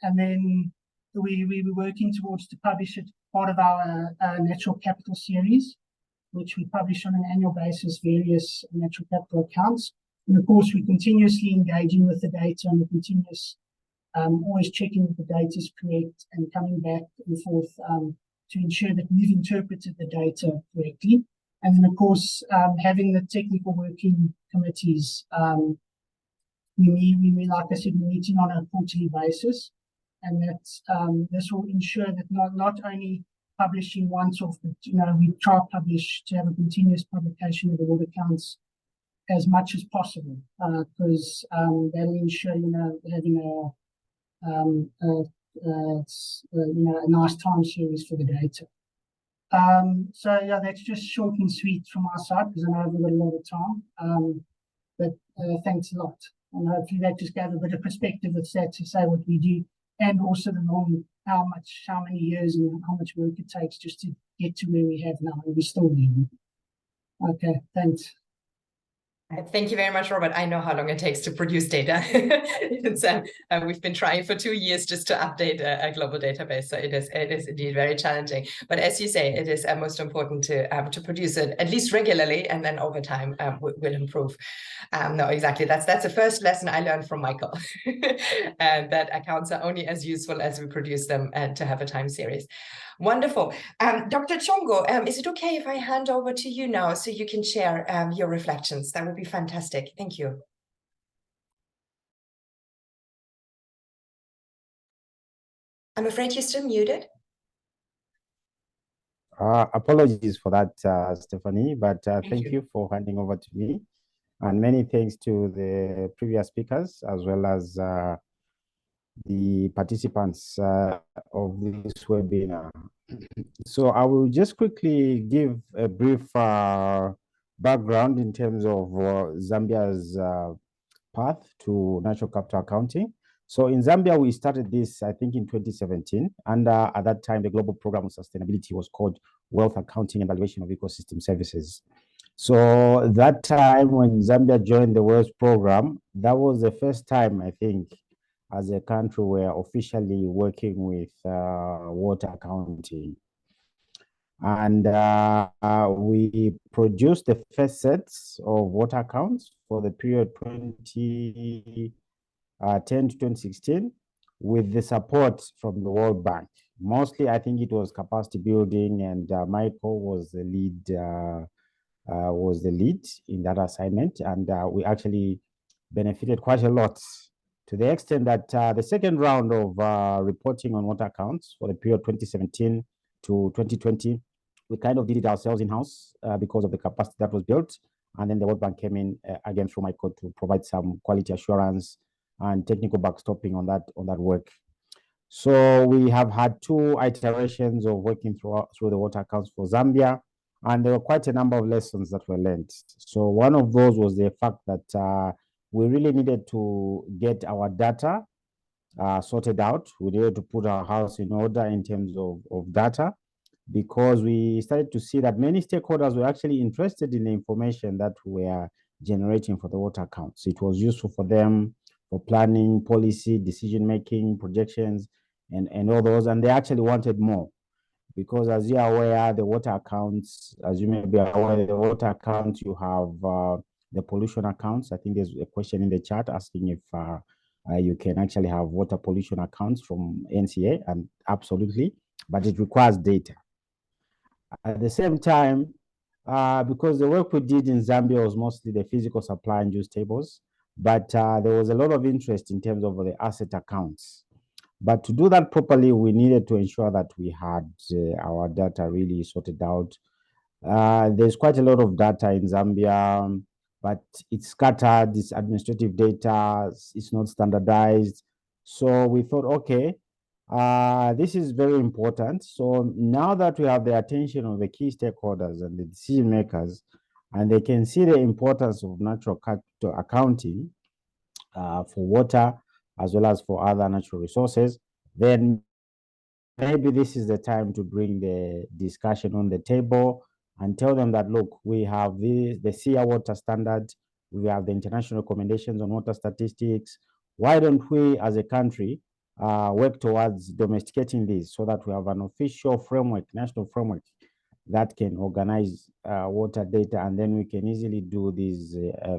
And then we're working towards to publish it part of our natural capital series, which we publish on an annual basis, various natural capital accounts. And of course, we're continuously engaging with the data and we're continuous, always checking that the data is correct and coming back and forth to ensure that we've interpreted the data correctly. And then, of course, having the technical working committees, we like I said, we're meeting on a quarterly basis, and that this will ensure that not only publishing once off, but we try to publish to have a continuous publication of the water accounts as much as possible, because that'll ensure having a nice time series for the data. So yeah, that's just short and sweet from our side, because I know we've got a lot of time. But thanks a lot, and hopefully that just gave a bit of perspective with that to say what we do, and also the long how many years and how much work it takes just to get to where we have now, and we're still learning. Okay, thanks. Thank you very much, Robert. I know how long it takes to produce data. We've been trying for 2 years just to update a global database, so it is indeed very challenging. But as you say, it is most important to produce it at least regularly, and then over time will improve. No, exactly. That's the first lesson I learned from Michael, and that accounts are only as useful as we produce them, and to have a time series. Wonderful. Dr. Chongo, is it okay if I hand over to you now so you can share your reflections? That would be fantastic. Thank you. I'm afraid you're still muted. Apologies for that, Stephanie, but thank you. you for handing over to me. And many thanks to the previous speakers, as well as the participants of this webinar. So I will just quickly give a brief background in terms of Zambia's path to natural capital accounting. So in Zambia, we started this, I think, in 2017. And at that time, the global program of sustainability was called Wealth Accounting and Evaluation of Ecosystem Services. So that time when Zambia joined the WELS program, that was the first time, I think, as a country we're officially working with water accounting. And we produced the first sets of water accounts for the period 2010 to 2016 with the support from the World Bank. Mostly, I think it was capacity building, and Michael was the lead in that assignment, and we actually benefited quite a lot, to the extent that the second round of reporting on water accounts for the period 2017 to 2020, we kind of did it ourselves in-house because of the capacity that was built. And then the World Bank came in again through Michael to provide some quality assurance and technical backstopping on that work. So we have had 2 iterations of working through the water accounts for Zambia, and there were quite a number of lessons that were learned. So one of those was the fact that we really needed to get our data sorted out. We needed to put our house in order in terms of data, because we started to see that many stakeholders were actually interested in the information that we are generating for the water accounts. It was useful for them for planning, policy, decision-making, projections, and all those, and they actually wanted more. because as you are aware, the water accounts, as you may be aware, the water accounts, you have the pollution accounts. I think there's a question in the chat asking if you can actually have water pollution accounts from NCA, and absolutely, but it requires data. At the same time, because the work we did in Zambia was mostly the physical supply and use tables, but there was a lot of interest in terms of the asset accounts. But to do that properly, we needed to ensure that we had our data really sorted out. There's quite a lot of data in Zambia, but it's scattered, it's administrative data, it's not standardized. So we thought, okay, this is very important. So now that we have the attention of the key stakeholders and the decision makers, and they can see the importance of natural capital accounting for water as well as for other natural resources, then maybe this is the time to bring the discussion on the table and tell them that, look, we have the SEA water standard, we have the international recommendations on water statistics. Why don't we, as a country, work towards domesticating this so that we have an official framework, national framework, that can organize water data, and then we can easily do these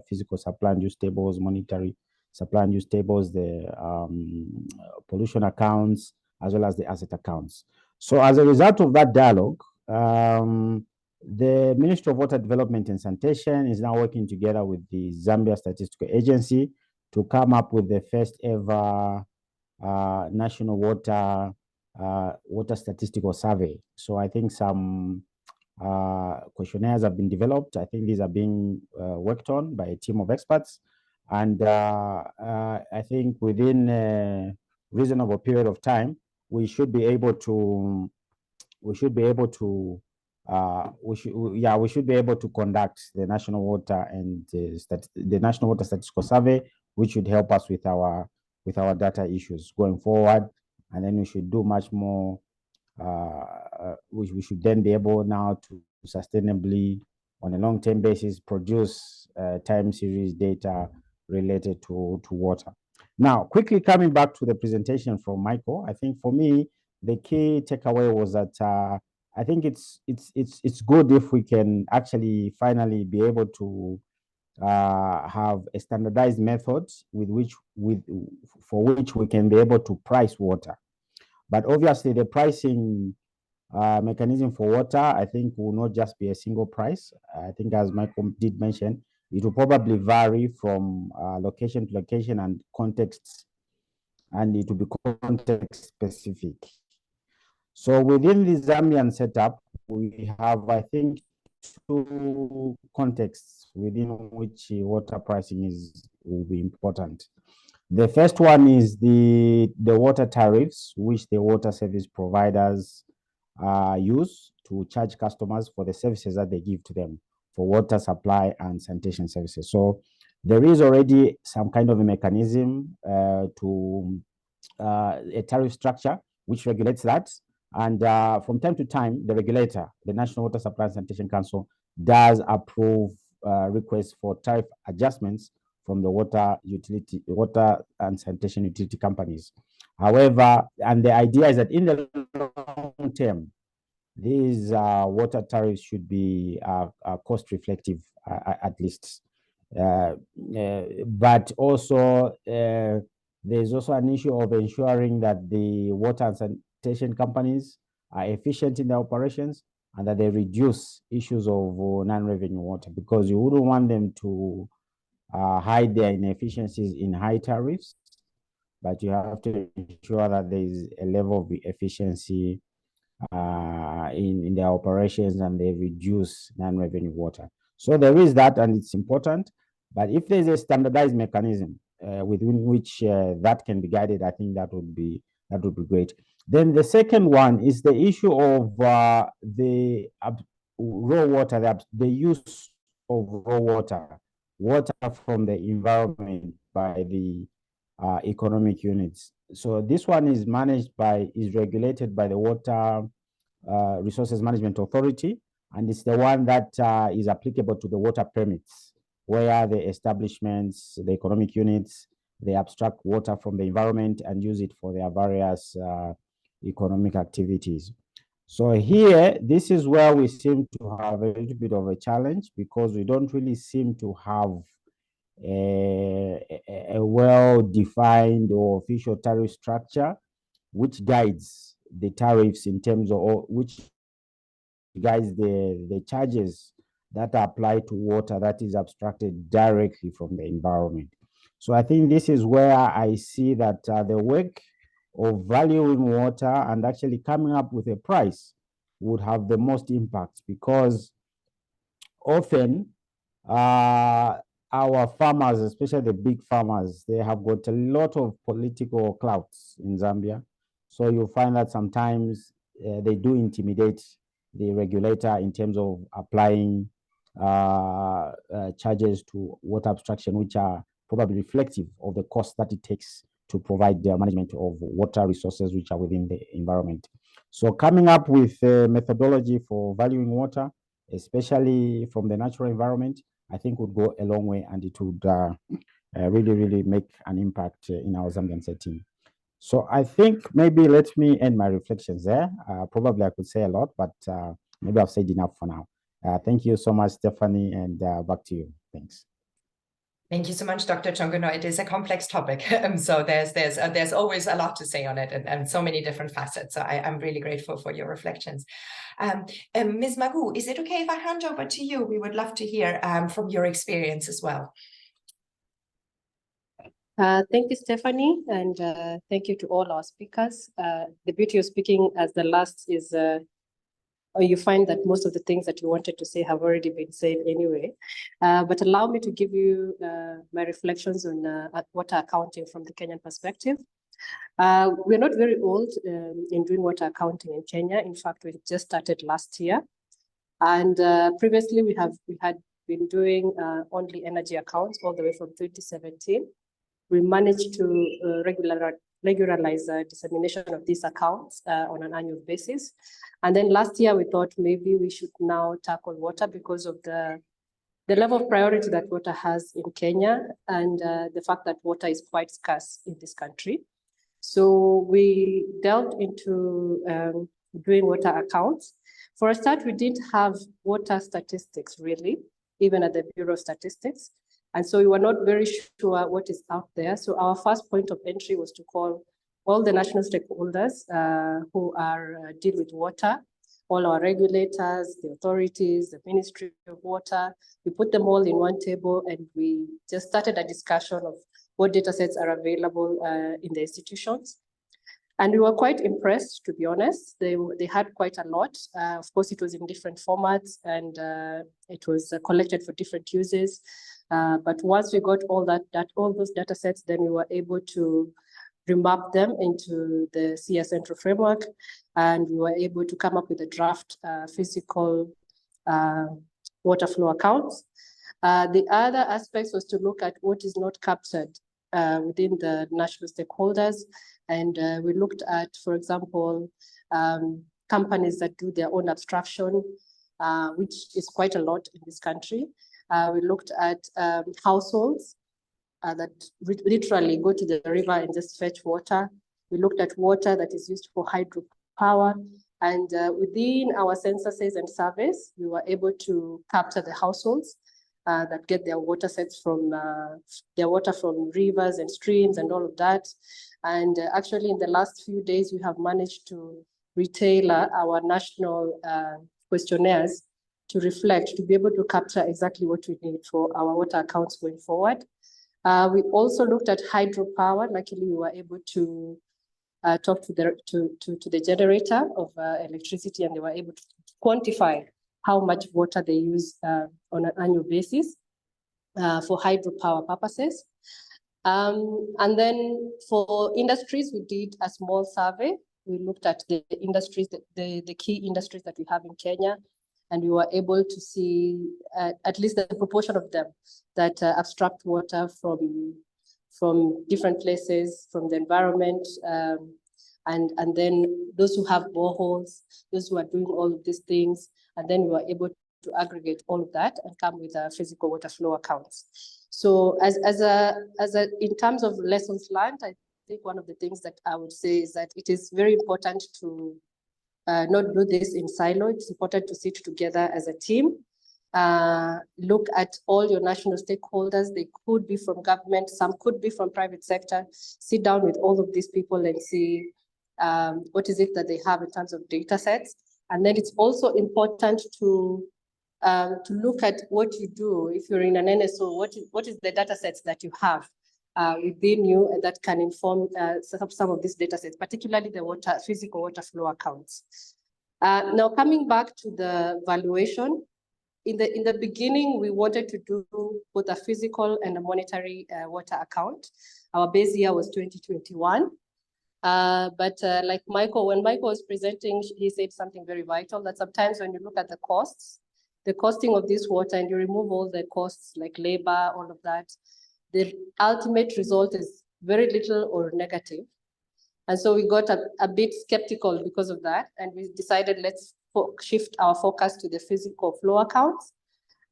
physical supply and use tables, monetary supply and use tables, the pollution accounts, as well as the asset accounts. So as a result of that dialogue, the Ministry of Water Development and Sanitation is now working together with the Zambia Statistical Agency to come up with the first ever national water statistical survey. So I think some questionnaires have been developed. I think these are being worked on by a team of experts. And I think within a reasonable period of time, we should be able to conduct the national water and the national water statistical survey, which should help us with our data issues going forward. And then we should do much more. We should then be able now to sustainably, on a long-term basis, produce time series data related to water. Now, quickly coming back to the presentation from Michael, I think for me, the key takeaway was that I think it's good if we can actually finally be able to have a standardized method for which we can be able to price water. But obviously, the pricing mechanism for water, I think, will not just be a single price. I think, as Michael did mention, it will probably vary from location to location and contexts, and it will be context specific. So within the Zambian setup, we have, I think, two contexts within which water pricing will be important. The first one is the water tariffs, which the water service providers use to charge customers for the services that they give to them for water supply and sanitation services. So there is already some kind of a mechanism to a tariff structure which regulates that. And from time to time, the regulator, the National Water Supply and Sanitation Council, does approve requests for tariff adjustments from the water and sanitation utility companies. However, and the idea is that in the long term, these water tariffs should be cost reflective at least. But also, there's also an issue of ensuring that the water and sanitation companies are efficient in their operations and that they reduce issues of non-revenue water, because you wouldn't want them to hide their inefficiencies in high tariffs, but you have to ensure that there is a level of efficiency in their operations and they reduce non-revenue water. So there is that, and it's important. But if there's a standardized mechanism within which that can be guided, I think that would be great. Then the second one is the issue of the raw water, the use of raw water from the environment by the economic units. So this one is regulated by the Water Resources Management Authority, and it's the one that is applicable to the water permits, where the establishments, the economic units, they abstract water from the environment and use it for their various economic activities. So here, this is where we seem to have a little bit of a challenge because we don't really seem to have a well-defined or official tariff structure which guides the tariffs in terms of, or which guides the charges that are applied to water that is abstracted directly from the environment. So I think this is where I see that the work of valuing water and actually coming up with a price would have the most impact, because often our farmers, especially the big farmers, they have got a lot of political clouts in Zambia. So you'll find that sometimes they do intimidate the regulator in terms of applying charges to water abstraction, which are probably reflective of the cost that it takes to provide the management of water resources which are within the environment. So coming up with a methodology for valuing water, especially from the natural environment, I think would go a long way, and it would really, really make an impact in our Zambian setting. So I think maybe let me end my reflections there. Probably I could say a lot, but maybe I've said enough for now. Thank you so much, Stephanie, and back to you. Thanks. Thank you so much, Dr. Chongono. It is a complex topic, so there's always a lot to say on it, and so many different facets. So I'm really grateful for your reflections. Ms. Magu, is it okay if I hand over to you? We would love to hear from your experience as well. Thank you, Stephanie, and thank you to all our speakers. The beauty of speaking as the last is you find that most of the things that you wanted to say have already been said anyway. But allow me to give you my reflections on water accounting from the Kenyan perspective. We're not very old in doing water accounting in Kenya. In fact, we just started last year. And previously, we had been doing only energy accounts all the way from 2017. We managed to regularize the dissemination of these accounts on an annual basis. And then last year, we thought maybe we should now tackle water because of the level of priority that water has in Kenya, and the fact that water is quite scarce in this country. So we delved into doing water accounts. For a start, we didn't have water statistics really, even at the Bureau of Statistics. And so we were not very sure what is out there. So our first point of entry was to call all the national stakeholders who deal with water, all our regulators, the authorities, the Ministry of Water. We put them all in one table, and we just started a discussion of what data sets are available in the institutions. And we were quite impressed, to be honest. They had quite a lot. Of course, it was in different formats, and it was collected for different uses. But once we got all those data sets, then we were able to remap them into the CS Central framework, and we were able to come up with a draft physical water flow accounts. The other aspect was to look at what is not captured within the national stakeholders. And we looked at, for example, companies that do their own abstraction, which is quite a lot in this country. We looked at households that literally go to the river and just fetch water. We looked at water that is used for hydropower. And within our censuses and surveys, we were able to capture the households that get their water sets from rivers and streams and all of that. And actually, in the last few days, we have managed to retailor our national questionnaires to reflect, to be able to capture exactly what we need for our water accounts going forward. We also looked at hydropower. Luckily, we were able to talk to the generator of electricity, and they were able to quantify how much water they use on an annual basis for hydropower purposes. And then for industries, we did a small survey. We looked at the industries, the key industries that we have in Kenya, and we were able to see at least the proportion of them that abstract water from different places, from the environment, and then those who have boreholes, those who are doing all of these things, and then we were able to aggregate all of that and come with a physical water flow accounts. So in terms of lessons learned, I think one of the things that I would say is that it is very important to not do this in silo. It's important to sit together as a team. Look at all your national stakeholders. They could be from government, some could be from private sector. Sit down with all of these people and see what is it that they have in terms of data sets. And then it's also important to look at what you do. If you're in an NSO, what is the data sets that you have within you, and that can inform some of these data sets, particularly the physical water flow accounts. Now, coming back to the valuation, in the beginning, we wanted to do both a physical and a monetary water account. Our base year was 2021. But like Michael, when Michael was presenting, he said something very vital, that sometimes when you look at the costs, the costing of this water, and you remove all the costs like labor, all of that, the ultimate result is very little or negative. And so we got a bit skeptical because of that. And we decided, let's shift our focus to the physical flow accounts,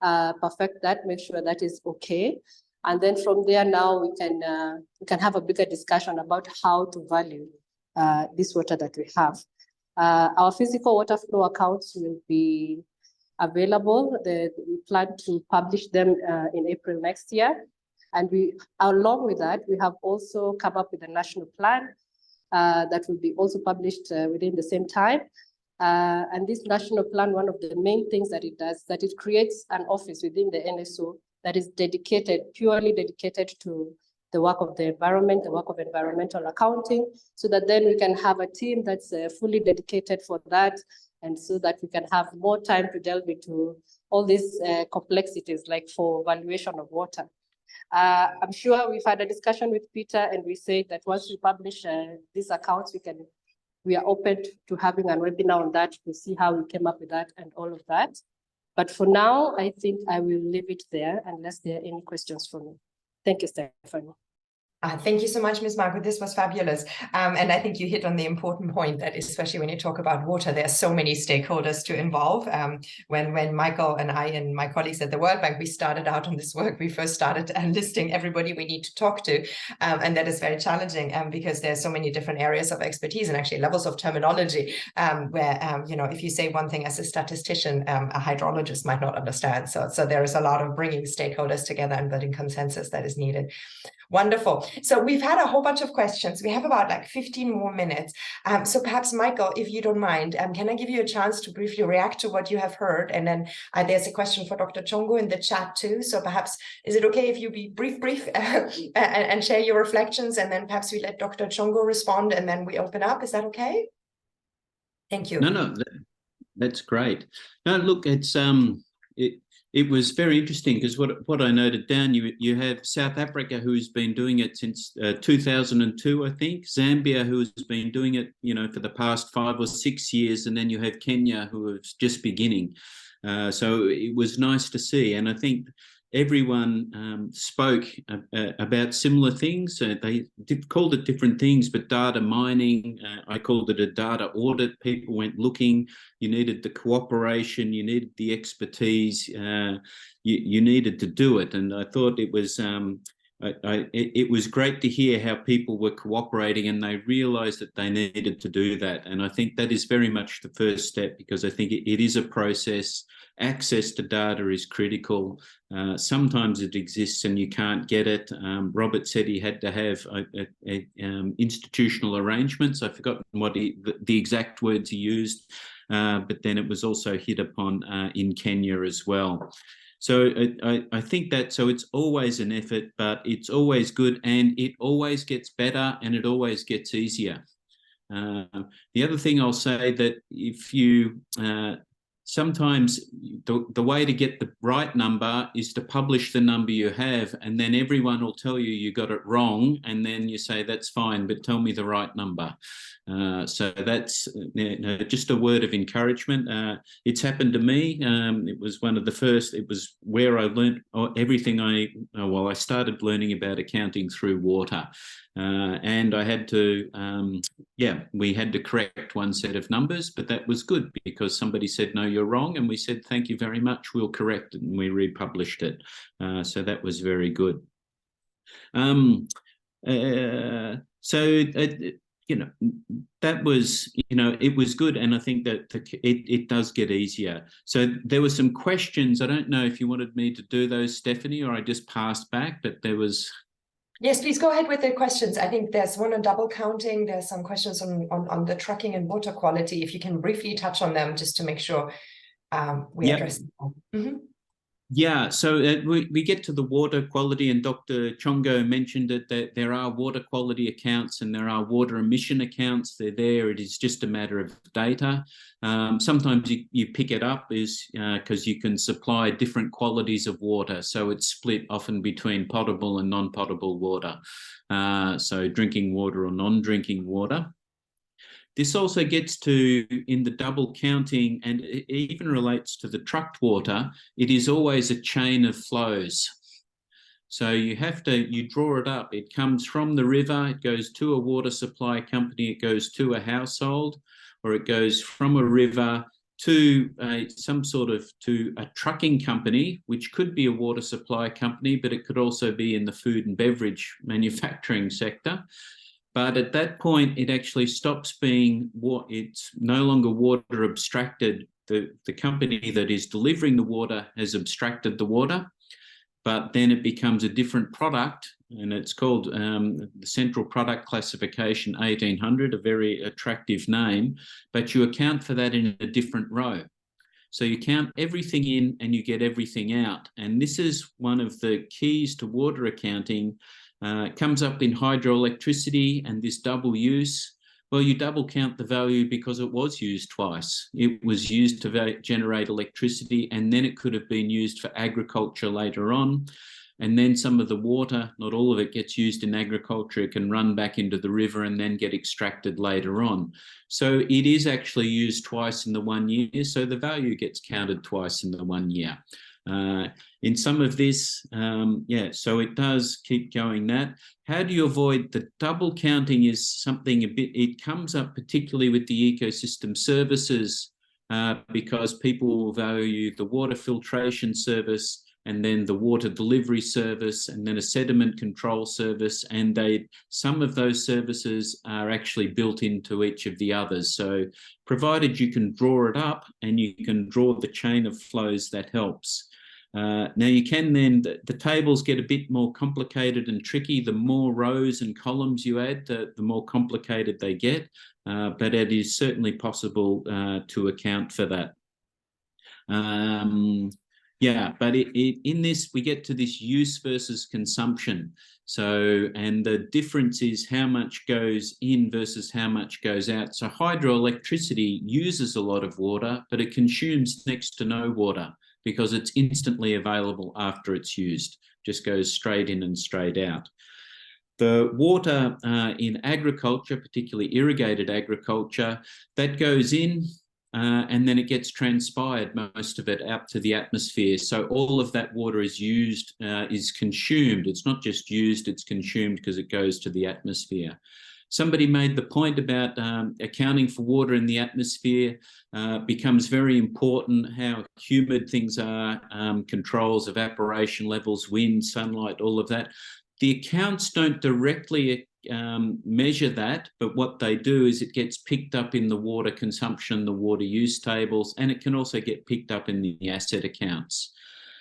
perfect that, make sure that is okay. And then from there now we can have a bigger discussion about how to value this water that we have. Our physical water flow accounts will be available. We plan to publish them in April next year. And along with that, we have also come up with a national plan that will be also published within the same time. And this national plan, one of the main things that it does, that it creates an office within the NSO that is purely dedicated to the work of the environment, the work of environmental accounting, so that then we can have a team that's fully dedicated for that, and so that we can have more time to delve into all these complexities, like for valuation of water. I'm sure we've had a discussion with Peter, and we said that once we publish these accounts, we are open to having a webinar on that to see how we came up with that and all of that. But for now, I think I will leave it there unless there are any questions for me. Thank you, Stephanie. Thank you so much, Ms. Margaret. This was fabulous. And I think you hit on the important point that especially when you talk about water, there are so many stakeholders to involve. When Michael and I and my colleagues at the World Bank, we started out on this work, we first started listing everybody we need to talk to. And that is very challenging because there are so many different areas of expertise and actually levels of terminology where, if you say one thing as a statistician, a hydrologist might not understand. So there is a lot of bringing stakeholders together and building consensus that is needed. Wonderful. So we've had a whole bunch of questions. We have about like 15 more minutes. So perhaps, Michael, if you don't mind, can I give you a chance to briefly react to what you have heard? And then there's a question for Dr. Chongo in the chat too. So perhaps, is it okay if you be brief and share your reflections, and then perhaps we let Dr. Chongo respond and then we open up? Is that okay? Thank you. No, that's great. No, look, it was very interesting because what I noted down, you have South Africa, who's been doing it since 2002, I think. Zambia, who has been doing it, for the past 5 or 6 years, and then you have Kenya, who is just beginning. So it was nice to see, and I think everyone spoke about similar things. They called it different things, but data mining, I called it a data audit. People went looking. You needed the cooperation, you needed the expertise, you needed to do it. And I thought it was it was great to hear how people were cooperating and they realized that they needed to do that. And I think that is very much the first step, because I think it is a process. Access to data is critical. Sometimes it exists and you can't get it. Robert said he had to have institutional arrangements. I've forgotten what the exact words he used, but then it was also hit upon in Kenya as well. So I think that, so it's always an effort, but it's always good, and it always gets better and it always gets easier. The other thing I'll say, that if you sometimes the way to get the right number is to publish the number you have, and then everyone will tell you got it wrong, and then you say, that's fine, but tell me the right number. So that's just a word of encouragement. It's happened to me. It was one of the first, it was where I learned everything I started learning about accounting through water. And I had to, we had to correct one set of numbers, but that was good because somebody said, no, you're wrong. And we said, thank you very much, we'll correct it. And we republished it. So that was very good. that was, it was good. And I think that it does get easier. So there were some questions. I don't know if you wanted me to do those, Stephanie, or I just passed back, but there was... Yes, please go ahead with the questions. I think there's one on double counting. There's some questions on the trucking and water quality. If you can briefly touch on them just to make sure we address them. Mm-hmm. Yeah, so we get to the water quality, and Dr. Chongo mentioned it, that there are water quality accounts and there are water emission accounts. They're there. It is just a matter of data. Sometimes you pick it up because you can supply different qualities of water. So it's split often between potable and non-potable water. So drinking water or non-drinking water. This also gets to, in the double counting, and it even relates to the trucked water, it is always a chain of flows. So you draw it up. It comes from the river, it goes to a water supply company, it goes to a household, or it goes from a river to to a trucking company, which could be a water supply company, but it could also be in the food and beverage manufacturing sector. But at that point, it actually stops being it's no longer water abstracted. The company that is delivering the water has abstracted the water, but then it becomes a different product, and it's called the Central Product Classification 1800, a very attractive name, but you account for that in a different row. So you count everything in and you get everything out. And this is one of the keys to water accounting. It comes up in hydroelectricity and this double use. Well, you double count the value because it was used twice. It was used to generate electricity, and then it could have been used for agriculture later on. And then some of the water, not all of it, gets used in agriculture. It can run back into the river and then get extracted later on. So it is actually used twice in the 1 year. So the value gets counted twice in the 1 year. In some of this, so it does keep going that. How do you avoid the double counting? Is something it comes up particularly with the ecosystem services because people will value the water filtration service and then the water delivery service and then a sediment control service, and some of those services are actually built into each of the others. So provided you can draw it up and you can draw the chain of flows, that helps. Now you can then, the tables get a bit more complicated and tricky. The more rows and columns you add, the more complicated they get, but it is certainly possible to account for that. But in this, we get to this use versus consumption. So, and the difference is how much goes in versus how much goes out. So hydroelectricity uses a lot of water, but it consumes next to no water, because it's instantly available after it's used, just goes straight in and straight out. The water in agriculture, particularly irrigated agriculture, that goes in and then it gets transpired, most of it, out to the atmosphere. So all of that water is used, is consumed. It's not just used, it's consumed because it goes to the atmosphere. Somebody made the point about accounting for water in the atmosphere becomes very important, how humid things are, controls evaporation levels, wind, sunlight, all of that. The accounts don't directly measure that, but what they do is it gets picked up in the water consumption, the water use tables, and it can also get picked up in the asset accounts.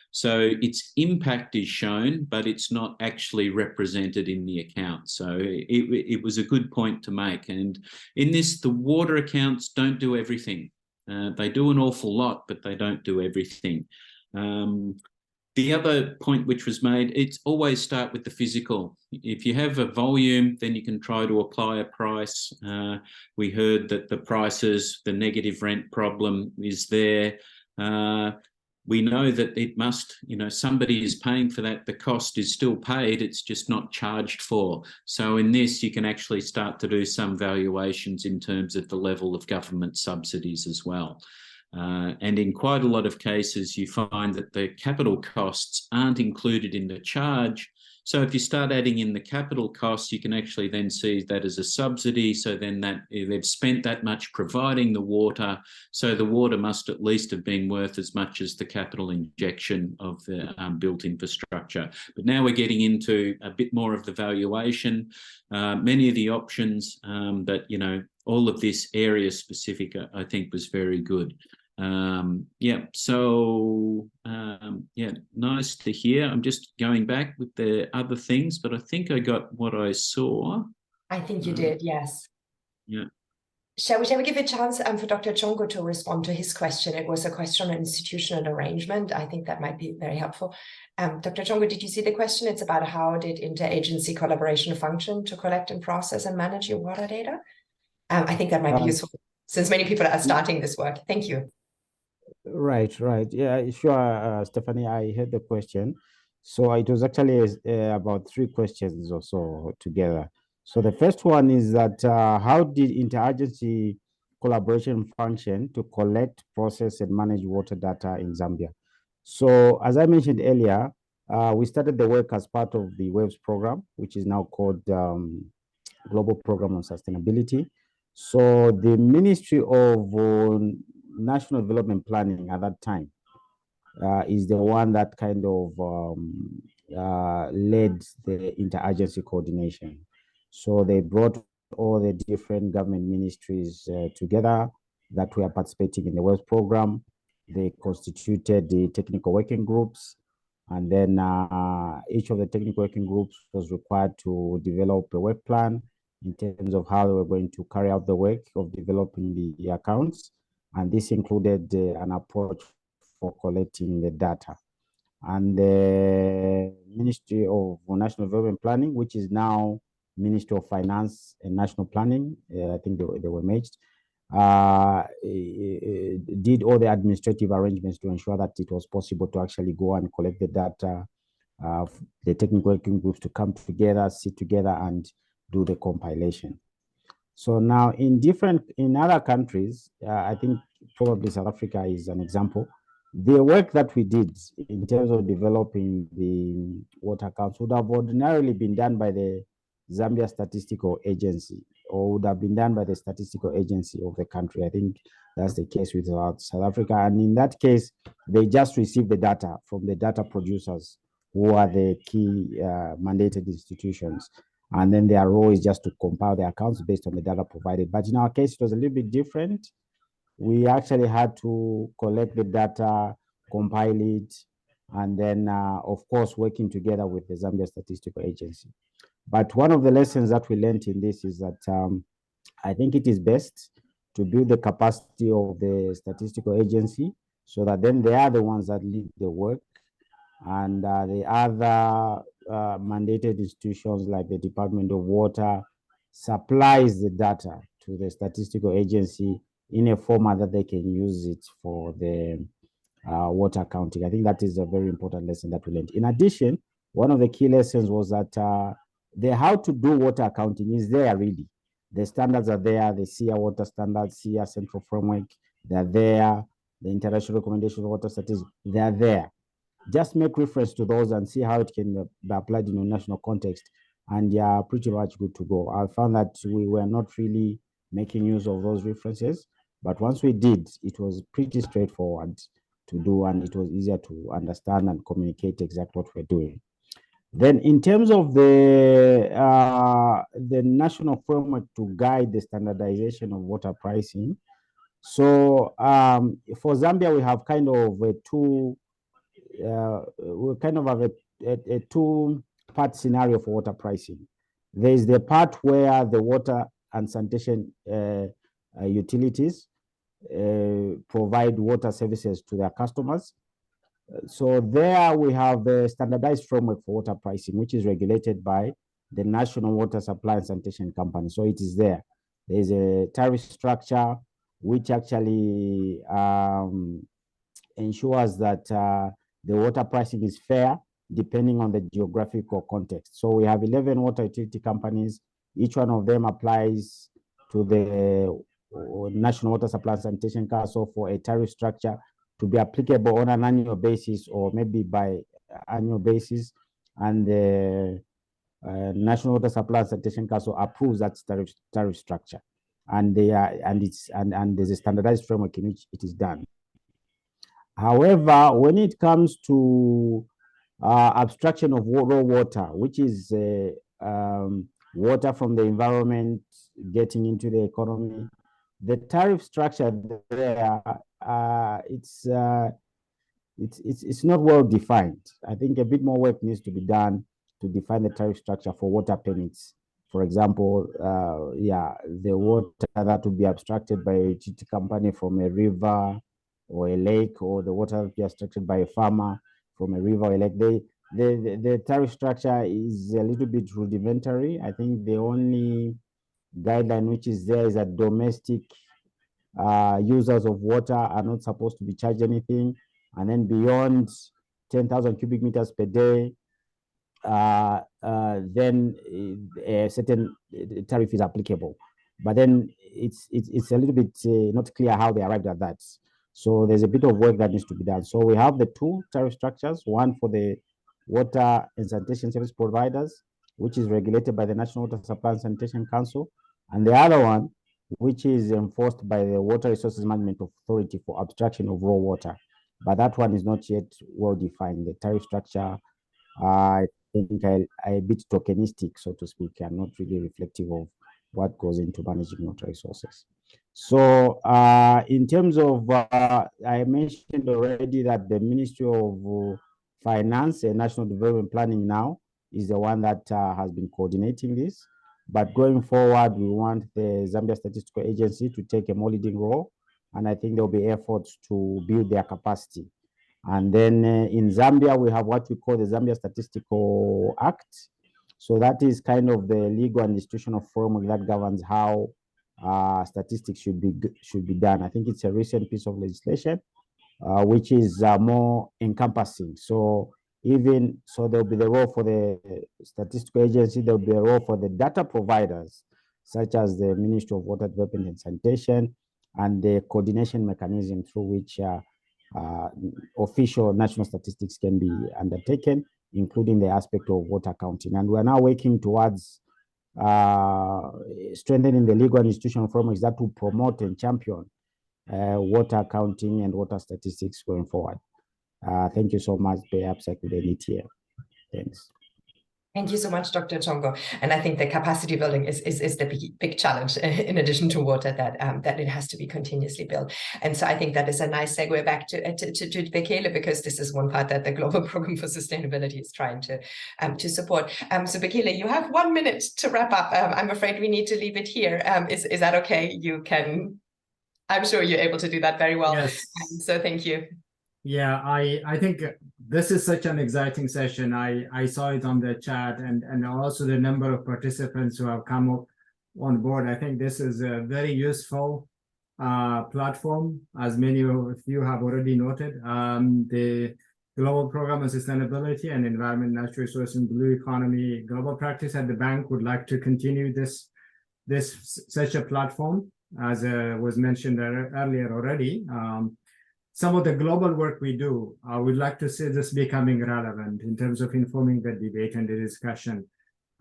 So its impact is shown, but it's not actually represented in the account. So it was a good point to make. And in this, the water accounts don't do everything. They do an awful lot, but they don't do everything. The other point which was made, it's always start with the physical. If you have a volume, then you can try to apply a price. We heard that the prices, the negative rent problem is there. We know that it must, somebody is paying for that. The cost is still paid. It's just not charged for. So in this, you can actually start to do some valuations in terms of the level of government subsidies as well. And in quite a lot of cases, you find that the capital costs aren't included in the charge. So if you start adding in the capital costs, you can actually then see that as a subsidy. So then that they've spent that much providing the water. So the water must at least have been worth as much as the capital injection of the built infrastructure. But now we're getting into a bit more of the valuation. Many of the options, but all of this area specific, I think, was very good. Nice to hear. I'm just going back with the other things, but I think I got what I saw. I think you did, yes. Yeah. Shall we give a chance for Dr. Chongo to respond to his question? It was a question on institutional arrangement. I think that might be very helpful. Dr. Chongo, did you see the question? It's about how did interagency collaboration function to collect and process and manage your water data? I think that might be useful since many people are starting this work. Thank you. Right. Yeah, sure, Stephanie, I heard the question. So it was actually about 3 questions or so together. So the first one is that how did interagency collaboration function to collect, process, and manage water data in Zambia? So as I mentioned earlier, we started the work as part of the WAVES program, which is now called Global Program on Sustainability. So the Ministry of National Development Planning at that time is the one that kind of led the interagency coordination. So they brought all the different government ministries together that were participating in the WAVES program. They constituted the technical working groups, and then each of the technical working groups was required to develop a work plan in terms of how they were going to carry out the work of developing the accounts. And this included an approach for collecting the data. And the Ministry of National Development Planning, which is now Ministry of Finance and National Planning, I think they were merged, did all the administrative arrangements to ensure that it was possible to actually go and collect the data, the technical working groups to come together, sit together, and do the compilation. So now in other countries, I think probably South Africa is an example. The work that we did in terms of developing the water accounts would have ordinarily been done by the Zambia Statistical Agency, or would have been done by the statistical agency of the country. I think that's the case with South Africa. And in that case, they just receive the data from the data producers, who are the key mandated institutions. And then their role is just to compile the accounts based on the data provided. But in our case, it was a little bit different. We actually had to collect the data, compile it, and then, of course, working together with the Zambia Statistical Agency. But one of the lessons that we learned in this is that I think it is best to build the capacity of the statistical agency so that then they are the ones that lead the work, and the other mandated institutions like the Department of Water supplies the data to the statistical agency in a format that they can use it for the water accounting. I think that is a very important lesson that we learned. In addition, one of the key lessons was that the how to do water accounting is there really. The standards are there, the SIA water standards, SIA central framework, they're there, the international recommendation of water statistics, they're there. Just make reference to those and see how it can be applied in a national context, and you're pretty much good to go. I found that we were not really making use of those references, but once we did, it was pretty straightforward to do, and it was easier to understand and communicate exactly what we're doing. Then in terms of the national framework to guide the standardization of water pricing, so for Zambia, we have kind of a two-part scenario for water pricing. There's the part where the water and sanitation utilities provide water services to their customers. So there we have a standardized framework for water pricing, which is regulated by the National Water Supply and Sanitation Company. So it is there. There's a tariff structure which actually ensures that the water pricing is fair depending on the geographical context. So we have 11 water utility companies. Each one of them applies to the National Water Supply and Sanitation Council for a tariff structure to be applicable on an annual basis or maybe by annual basis. and the National Water Supply and Sanitation Council approves that tariff structure, and and there's a standardized framework in which it is done. However, when it comes to abstraction of raw water, which is water from the environment getting into the economy, the tariff structure there, it's not well defined. I think a bit more work needs to be done to define the tariff structure for water permits. For example, the water that would be abstracted by a utility company from a river or a lake, or the water that would be abstracted by a farmer from a river or a lake. The tariff structure is a little bit rudimentary. I think the only guideline which is there is that domestic users of water are not supposed to be charged anything, and then beyond 10,000 cubic meters per day, then a certain tariff is applicable. But then it's a little bit not clear how they arrived at that. So there's a bit of work that needs to be done. So we have the two tariff structures, one for the water and sanitation service providers, which is regulated by the National Water Supply and Sanitation Council, and the other one, which is enforced by the Water Resources Management Authority for abstraction of raw water. But that one is not yet well defined. The tariff structure, I think, a bit tokenistic, so to speak, and not really reflective of what goes into managing water resources. So in terms of, I mentioned already that the Ministry of Finance and National Development Planning now is the one that has been coordinating this. But going forward, we want the Zambia Statistical Agency to take a more leading role, and I think there'll be efforts to build their capacity. And then in Zambia, we have what we call the Zambia Statistical Act. So that is kind of the legal and institutional framework that governs how statistics should be done. I think it's a recent piece of legislation, which is more encompassing. So there'll be the role for the statistical agency, there'll be a role for the data providers, such as the Ministry of Water Development and Sanitation, and the coordination mechanism through which official national statistics can be undertaken, including the aspect of water accounting. And we're now working towards strengthening the legal and institutional frameworks that will promote and champion water accounting and water statistics going forward. Thank you so much. Perhaps I could end it here. Thanks. Thank you so much, Dr. Chongo. And I think the capacity building is the big challenge, in addition to water, that it has to be continuously built. And so I think that is a nice segue back to Bekele, because this is one part that the Global Program for Sustainability is trying to support. So Bekele, you have 1 minute to wrap up. I'm afraid we need to leave it here. Is that okay? You can, I'm sure you're able to do that very well. Yes. So thank you. Yeah, I think this is such an exciting session. I saw it on the chat, and also the number of participants who have come up on board. I think this is a very useful platform, as many of you have already noted. The Global Program on Sustainability and Environment, Natural Resources and Blue Economy Global Practice at the bank would like to continue such a platform, as was mentioned earlier already. Some of the global work we do, we'd like to see this becoming relevant in terms of informing the debate and the discussion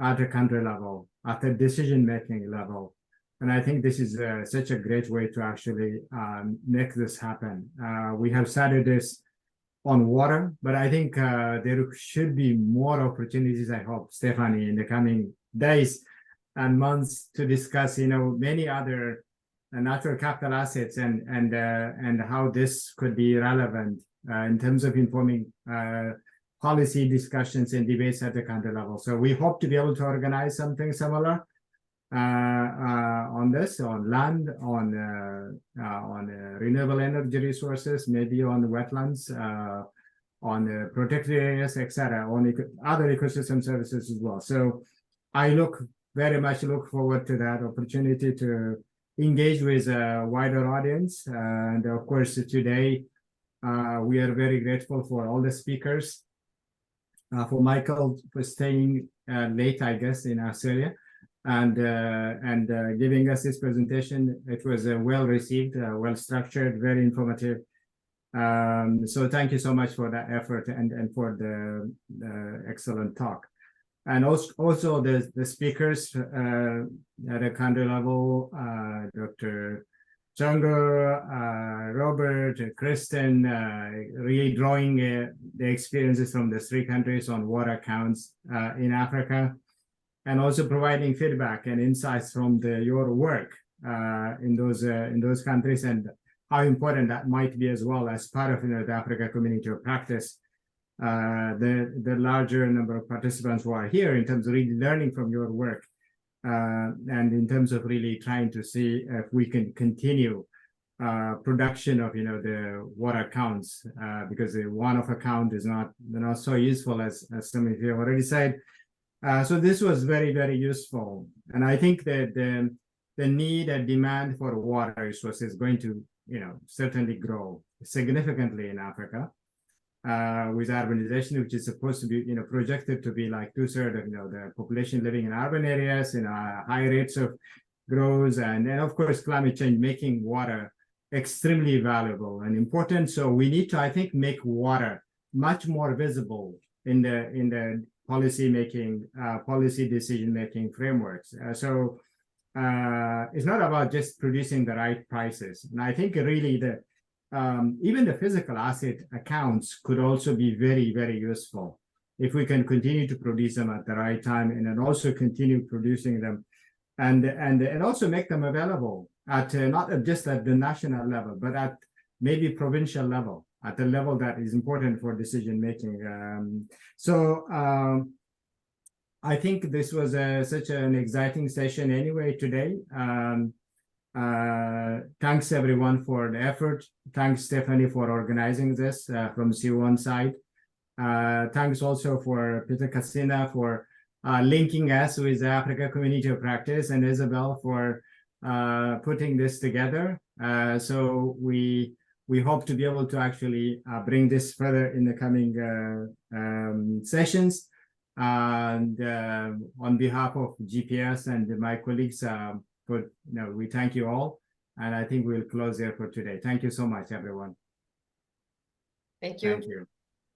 at a country level, at the decision-making level. And I think this is such a great way to actually make this happen. We have started this on water, but I think there should be more opportunities, I hope, Stephanie, in the coming days and months to discuss, many other natural capital assets and how this could be relevant in terms of informing policy discussions and debates at the country level. So we hope to be able to organize something similar on this, on land, on renewable energy resources, maybe on wetlands, on protected areas, etc., on other ecosystem services as well. So I very much look forward to that opportunity to engage with a wider audience. And of course, today, we are very grateful for all the speakers, for Michael for staying late, I guess, in Australia, and giving us this presentation. It was well received, well structured, very informative. So thank you so much for that effort and for the excellent talk. And also the speakers at a country level, Dr. Django, Robert, Kristen, really drawing the experiences from the 3 countries on water accounts in Africa, and also providing feedback and insights from your work in those countries, and how important that might be as well as part of the Africa Community of Practice. The larger number of participants who are here in terms of really learning from your work, and in terms of really trying to see if we can continue production of the water accounts, because the one-off account is not so useful as some of you have already said. So this was very, very useful, and I think that the need and demand for water resources is going to certainly grow significantly in Africa. With urbanization, which is supposed to be, projected to be like 2/3 of, the population living in urban areas, high rates of growth, and of course, climate change making water extremely valuable and important. So we need to, I think, make water much more visible in the policy making, policy decision making frameworks. So it's not about just producing the right prices, and I think really even the physical asset accounts could also be very, very useful if we can continue to produce them at the right time, and then also continue producing them, and also make them available at not just at the national level, but at maybe provincial level, at the level that is important for decision making. I think this was such an exciting session anyway today. Thanks everyone for the effort. Thanks Stephanie for organizing this from C1 side. Thanks also for Peter Cassina for linking us with the Africa Community of Practice, and Isabel for putting this together. So we hope to be able to actually bring this further in the coming sessions. And on behalf of GPS and my colleagues, we thank you all, and I think we'll close there for today. Thank you so much, everyone. Thank you. Thank you.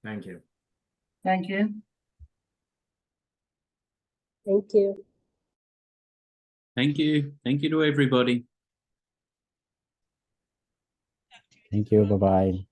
Thank you. Thank you. Thank you. Thank you. Thank you to everybody. Thank you. Bye-bye.